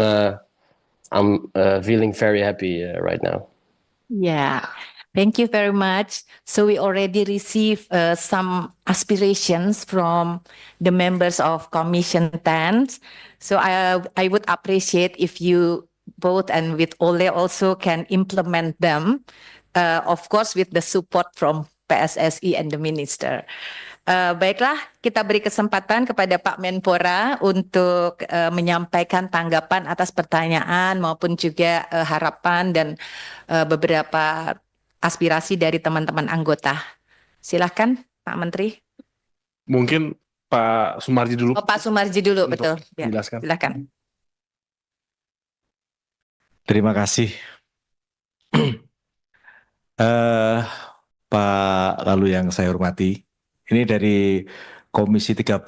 feeling very happy right now. Yeah. Thank you very much. So we already received some aspirations from the members of Commission 10. So I would appreciate if you both and with Ole also can implement them, of course with the support from PSSI and the Minister. Baiklah, kita beri kesempatan kepada Pak Menpora untuk menyampaikan tanggapan atas pertanyaan maupun juga harapan dan beberapa aspirasi dari teman-teman anggota. Silahkan Pak Menteri. Mungkin Pak Sumarji dulu. Oh, Pak Sumarji dulu, betul. Ya, menjelaskan. silahkan. Terima kasih. Pak Lalu yang saya hormati, ini dari Komisi 13,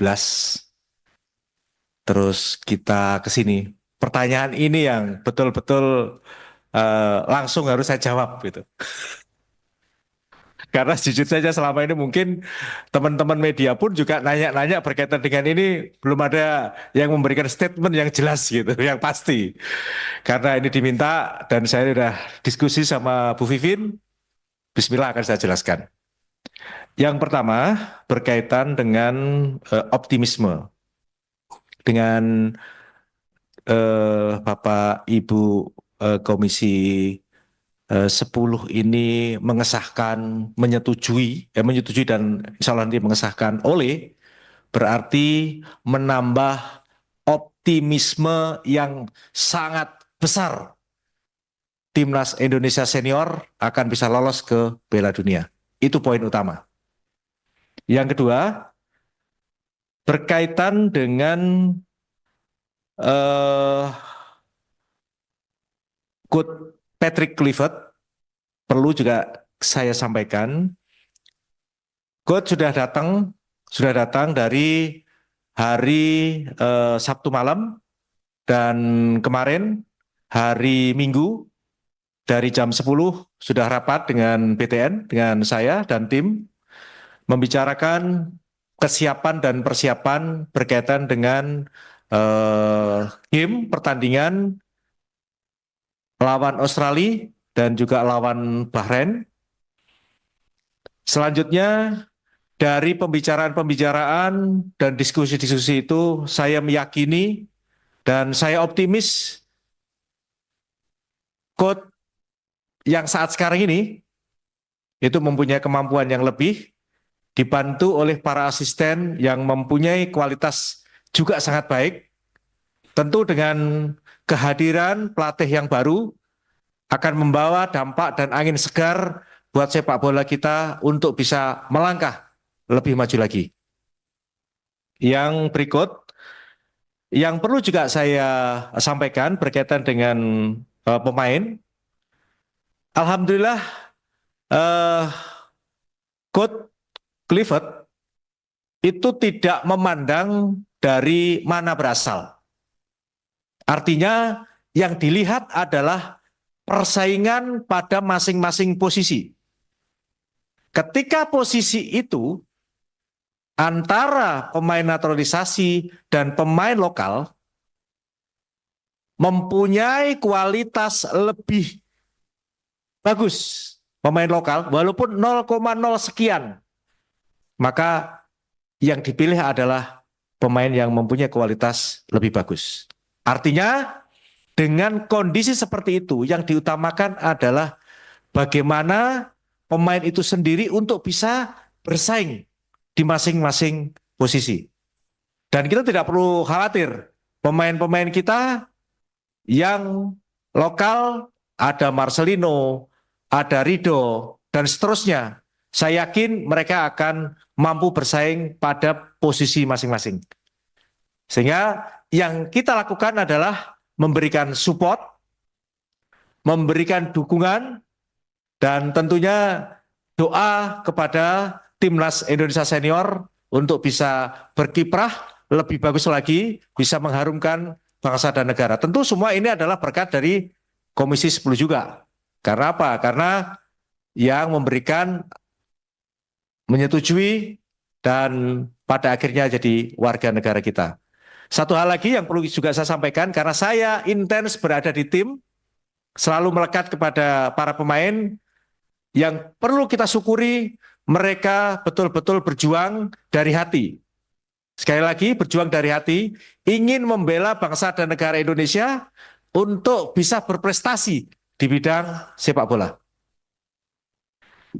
terus kita ke sini. Pertanyaan ini yang betul-betul langsung harus saya jawab gitu. Karena jujur saja selama ini mungkin teman-teman media pun juga nanya-nanya berkaitan dengan ini, belum ada yang memberikan statement yang jelas gitu, yang pasti. Karena ini diminta dan saya sudah diskusi sama Bu Vivin, bismillah akan saya jelaskan. Yang pertama berkaitan dengan optimisme. Dengan Bapak Ibu Komisi 10 ini mengesahkan, menyetujui dan insya Allah nanti mengesahkan oleh, berarti menambah optimisme yang sangat besar. Timnas Indonesia senior akan bisa lolos ke Piala Dunia. Itu poin utama. Yang kedua, berkaitan dengan Coach Patrick Kluivert perlu juga saya sampaikan. Coach sudah datang dari hari Sabtu malam dan kemarin hari Minggu dari jam 10 sudah rapat dengan BTN, dengan saya dan tim membicarakan kesiapan dan persiapan berkaitan dengan game pertandingan lawan Australia dan juga lawan Bahrain. Selanjutnya dari pembicaraan-pembicaraan dan diskusi-diskusi itu saya meyakini dan saya optimis coach yang saat sekarang ini itu mempunyai kemampuan yang lebih, dibantu oleh para asisten yang mempunyai kualitas juga sangat baik. Tentu dengan kehadiran pelatih yang baru akan membawa dampak dan angin segar buat sepak bola kita untuk bisa melangkah lebih maju lagi. Yang berikut, yang perlu juga saya sampaikan berkaitan dengan pemain. Alhamdulillah, Coach Kluivert itu tidak memandang dari mana berasal. Artinya yang dilihat adalah persaingan pada masing-masing posisi. Ketika posisi itu antara pemain naturalisasi dan pemain lokal mempunyai kualitas lebih bagus pemain lokal walaupun 0,0 sekian, maka yang dipilih adalah pemain yang mempunyai kualitas lebih bagus. Artinya dengan kondisi seperti itu yang diutamakan adalah bagaimana pemain itu sendiri untuk bisa bersaing di masing-masing posisi. Dan kita tidak perlu khawatir, pemain-pemain kita yang lokal ada Marcelino, ada Rido, dan seterusnya. Saya yakin mereka akan mampu bersaing pada posisi masing-masing. Sehingga yang kita lakukan adalah memberikan support, memberikan dukungan, dan tentunya doa kepada Timnas Indonesia Senior untuk bisa berkiprah lebih bagus lagi, bisa mengharumkan bangsa dan negara. Tentu semua ini adalah berkat dari Komisi 10 juga. Karena apa? Karena yang memberikan, menyetujui, dan pada akhirnya jadi warga negara kita. Satu hal lagi yang perlu juga saya sampaikan, karena saya intens berada di tim, selalu melekat kepada para pemain, yang perlu kita syukuri, mereka betul-betul berjuang dari hati. Sekali lagi, berjuang dari hati, ingin membela bangsa dan negara Indonesia untuk bisa berprestasi di bidang sepak bola.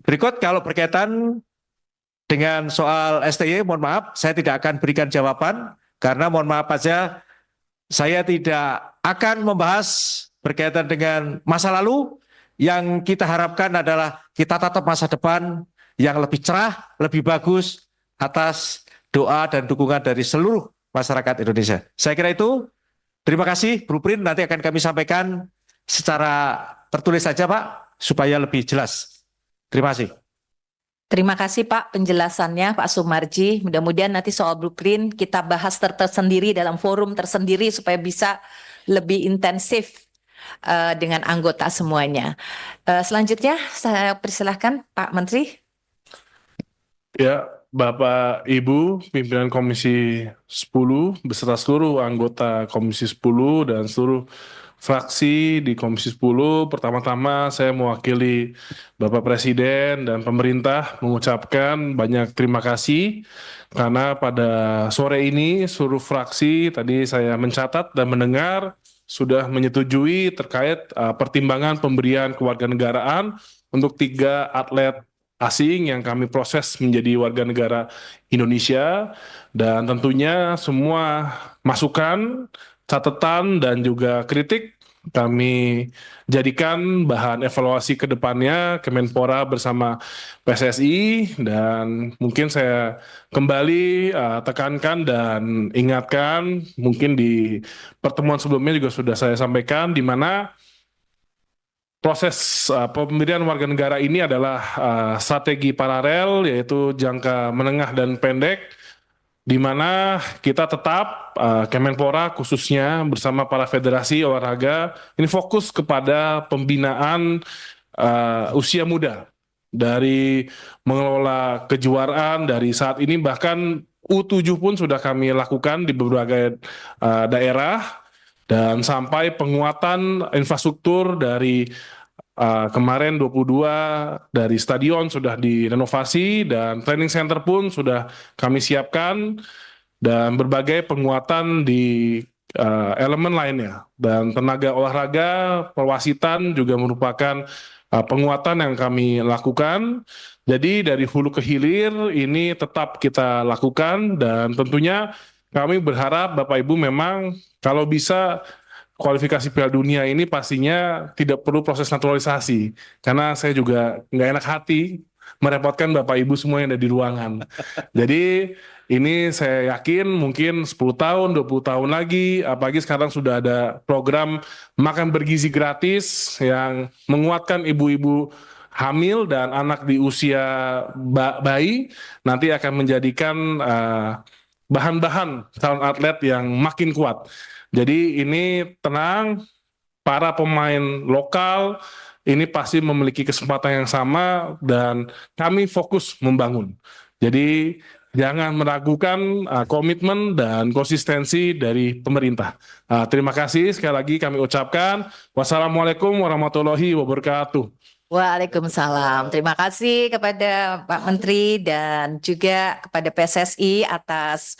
Berikut kalau berkaitan dengan soal STY, mohon maaf, saya tidak akan berikan jawaban, karena mohon maaf saja, saya tidak akan membahas berkaitan dengan masa lalu. Yang kita harapkan adalah kita tatap masa depan yang lebih cerah, lebih bagus atas doa dan dukungan dari seluruh masyarakat Indonesia. Saya kira itu. Terima kasih. Blueprint nanti akan kami sampaikan secara tertulis saja, Pak, supaya lebih jelas. Terima kasih. Terima kasih Pak penjelasannya Pak Sumarji. Mudah-mudahan nanti soal blueprint kita bahas tersendiri dalam forum tersendiri supaya bisa lebih intensif dengan anggota semuanya. Selanjutnya saya persilahkan Pak Menteri. Ya, Bapak Ibu pimpinan Komisi 10 beserta seluruh anggota Komisi 10 dan seluruh fraksi di Komisi 10, pertama-tama saya mewakili Bapak Presiden dan pemerintah mengucapkan banyak terima kasih karena pada sore ini seluruh fraksi tadi saya mencatat dan mendengar sudah menyetujui terkait pertimbangan pemberian kewarganegaraan untuk 3 atlet asing yang kami proses menjadi warga negara Indonesia, dan tentunya semua masukan, catatan, dan juga kritik kami jadikan bahan evaluasi ke depannya Kemenpora bersama PSSI, dan mungkin saya kembali tekankan dan ingatkan, mungkin di pertemuan sebelumnya juga sudah saya sampaikan, di mana proses pemberian warga negara ini adalah strategi paralel, yaitu jangka menengah dan pendek, di mana kita tetap Kemenpora khususnya bersama para federasi olahraga ini fokus kepada pembinaan usia muda, dari mengelola kejuaraan dari saat ini, bahkan U7 pun sudah kami lakukan di berbagai daerah, dan sampai penguatan infrastruktur dari kemarin 22 dari stadion sudah direnovasi, dan training center pun sudah kami siapkan, dan berbagai penguatan di elemen lainnya, dan tenaga olahraga perwasitan juga merupakan penguatan yang kami lakukan. Jadi dari hulu ke hilir ini tetap kita lakukan, dan tentunya kami berharap Bapak Ibu memang kalau bisa kualifikasi Piala Dunia ini pastinya tidak perlu proses naturalisasi, karena saya juga nggak enak hati merepotkan Bapak Ibu semua yang ada di ruangan. Jadi ini saya yakin mungkin 10 tahun, 20 tahun lagi, apalagi sekarang sudah ada program makan bergizi gratis yang menguatkan ibu-ibu hamil dan anak di usia bayi, nanti akan menjadikan bahan-bahan calon atlet yang makin kuat. Jadi ini tenang, para pemain lokal ini pasti memiliki kesempatan yang sama, dan kami fokus membangun. Jadi jangan meragukan komitmen dan konsistensi dari pemerintah. Terima kasih sekali lagi kami ucapkan. Wassalamualaikum warahmatullahi wabarakatuh. Waalaikumsalam. Terima kasih kepada Pak Menteri dan juga kepada PSSI atas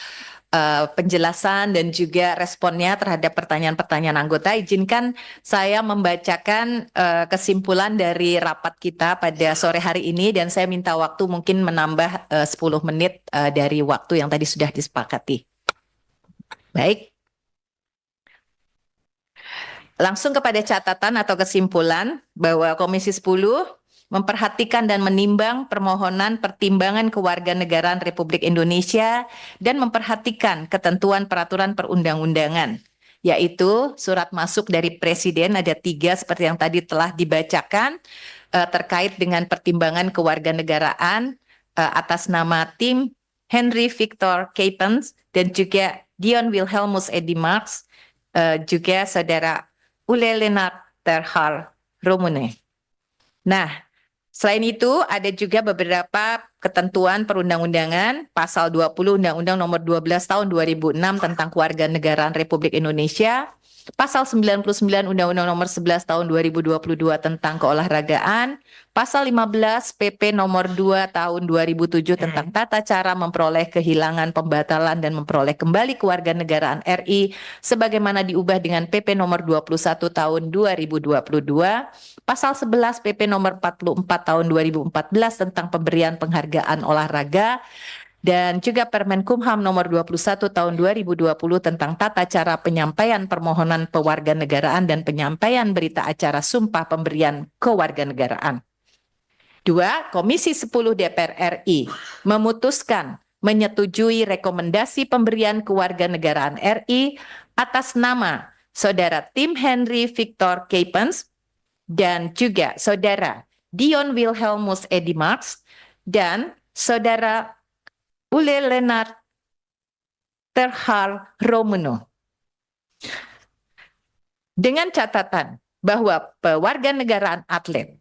penjelasan dan juga responnya terhadap pertanyaan-pertanyaan anggota. Izinkan saya membacakan kesimpulan dari rapat kita pada sore hari ini, dan saya minta waktu mungkin menambah 10 menit dari waktu yang tadi sudah disepakati. Baik. Langsung kepada catatan atau kesimpulan bahwa Komisi 10 memperhatikan dan menimbang permohonan pertimbangan kewarganegaraan Republik Indonesia dan memperhatikan ketentuan peraturan perundang-undangan, yaitu surat masuk dari Presiden ada 3 seperti yang tadi telah dibacakan terkait dengan pertimbangan kewarganegaraan atas nama tim Henry Victor Capens dan juga Dion Wilhelmus Edimarks, juga saudara Ule Lennart Terhar Romune. Nah, selain itu ada juga beberapa ketentuan perundang-undangan, pasal 20 Undang-Undang Nomor 12 Tahun 2006 tentang Kewarganegaraan Republik Indonesia, pasal 99 Undang-Undang Nomor 11 Tahun 2022 tentang keolahragaan, pasal 15 PP Nomor 2 Tahun 2007 tentang tata cara memperoleh kehilangan, pembatalan dan memperoleh kembali kewarganegaraan RI sebagaimana diubah dengan PP Nomor 21 Tahun 2022, pasal 11 PP Nomor 44 Tahun 2014 tentang pemberian penghargaan olahraga, dan juga Permenkumham Nomor 21 Tahun 2020 tentang tata cara penyampaian permohonan kewarganegaraan dan penyampaian berita acara sumpah pemberian kewarganegaraan. 2. Komisi 10 DPR RI memutuskan menyetujui rekomendasi pemberian kewarganegaraan RI atas nama Saudara Tim Henry Victor Capens dan juga Saudara Dion Wilhelmus Edimarks dan Saudara Ule Lennart Terhar Romune. Dengan catatan bahwa pewarganegaraan atlet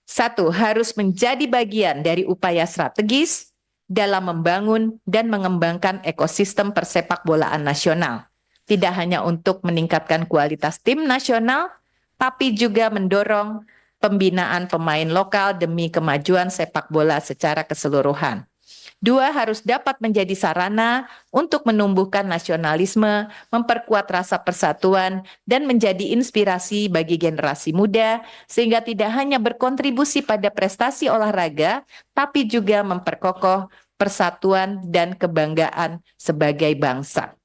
1. harus menjadi bagian dari upaya strategis dalam membangun dan mengembangkan ekosistem persepak bolaan nasional. Tidak hanya untuk meningkatkan kualitas tim nasional, tapi juga mendorong pembinaan pemain lokal demi kemajuan sepak bola secara keseluruhan. 2. harus dapat menjadi sarana untuk menumbuhkan nasionalisme, memperkuat rasa persatuan, dan menjadi inspirasi bagi generasi muda, sehingga tidak hanya berkontribusi pada prestasi olahraga, tapi juga memperkokoh persatuan dan kebanggaan sebagai bangsa.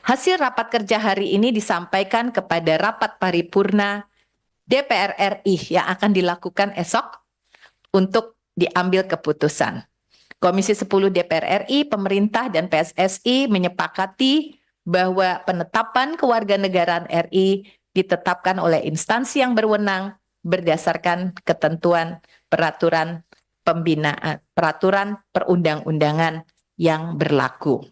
Hasil rapat kerja hari ini disampaikan kepada rapat paripurna DPR RI yang akan dilakukan esok untuk diambil keputusan. Komisi 10 DPR RI, pemerintah dan PSSI menyepakati bahwa penetapan kewarganegaraan RI ditetapkan oleh instansi yang berwenang berdasarkan ketentuan peraturan pembinaan, peraturan perundang-undangan yang berlaku.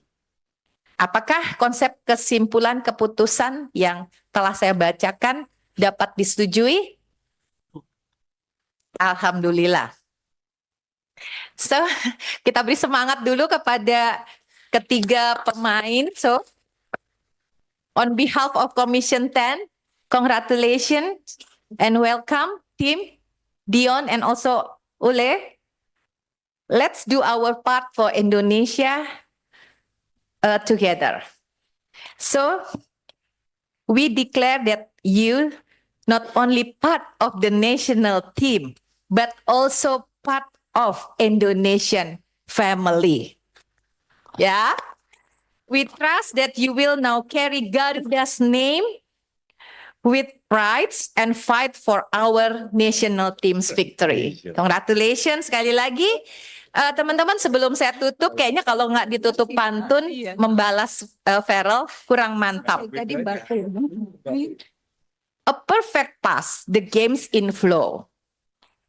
Apakah konsep kesimpulan keputusan yang telah saya bacakan dapat disetujui? Alhamdulillah. So, kita beri semangat dulu kepada ketiga pemain. So, on behalf of Commission 10, congratulations and welcome team Dion and also Ule. Let's do our part for Indonesia together. So, we declare that you not only part of the national team, but also part of Indonesian family. Yeah, we trust that you will now carry Garuda's name with pride and fight for our national team's victory. Congratulations sekali lagi. Teman-teman, sebelum saya tutup, kayaknya kalau nggak ditutup pantun, membalas Feral kurang mantap. A perfect pass, the game's in flow.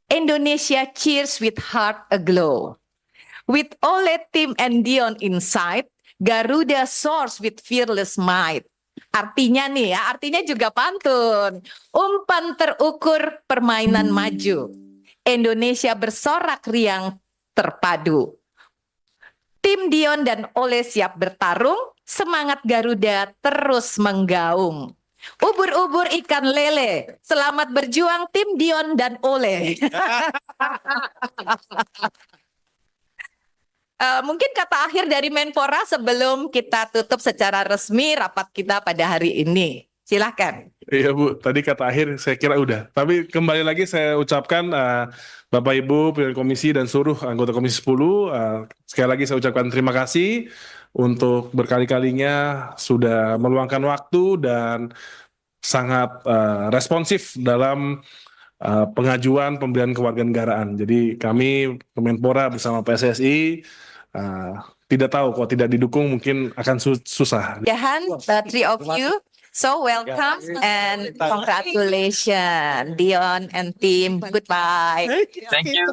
Indonesia cheers with heart aglow. With Ole, Tim, and Dion inside, Garuda soars with fearless might. Artinya nih ya, artinya juga pantun. Umpan terukur, permainan maju. Indonesia bersorak riang terpadu. Tim Dion dan Ole siap bertarung, semangat Garuda terus menggaung. Ubur-ubur ikan lele, selamat berjuang tim Dion dan Ole. Mungkin kata akhir dari Menpora sebelum kita tutup secara resmi rapat kita pada hari ini. Silahkan. Iya Bu, tadi kata akhir saya kira udah. Tapi kembali lagi saya ucapkan Bapak Ibu pimpinan komisi dan seluruh anggota Komisi 10, sekali lagi saya ucapkan terima kasih untuk berkali-kalinya sudah meluangkan waktu dan sangat responsif dalam pengajuan pemberian kewarganegaraan. Jadi kami Kemenpora bersama PSSI tidak tahu kalau tidak didukung mungkin akan susah. The three of you. So welcome and congratulations Dion and team. Goodbye. Thank you.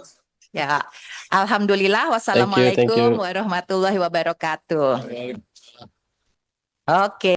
Ya, alhamdulillah. Wassalamualaikum Thank you. warahmatullahi wabarakatuh. Oke.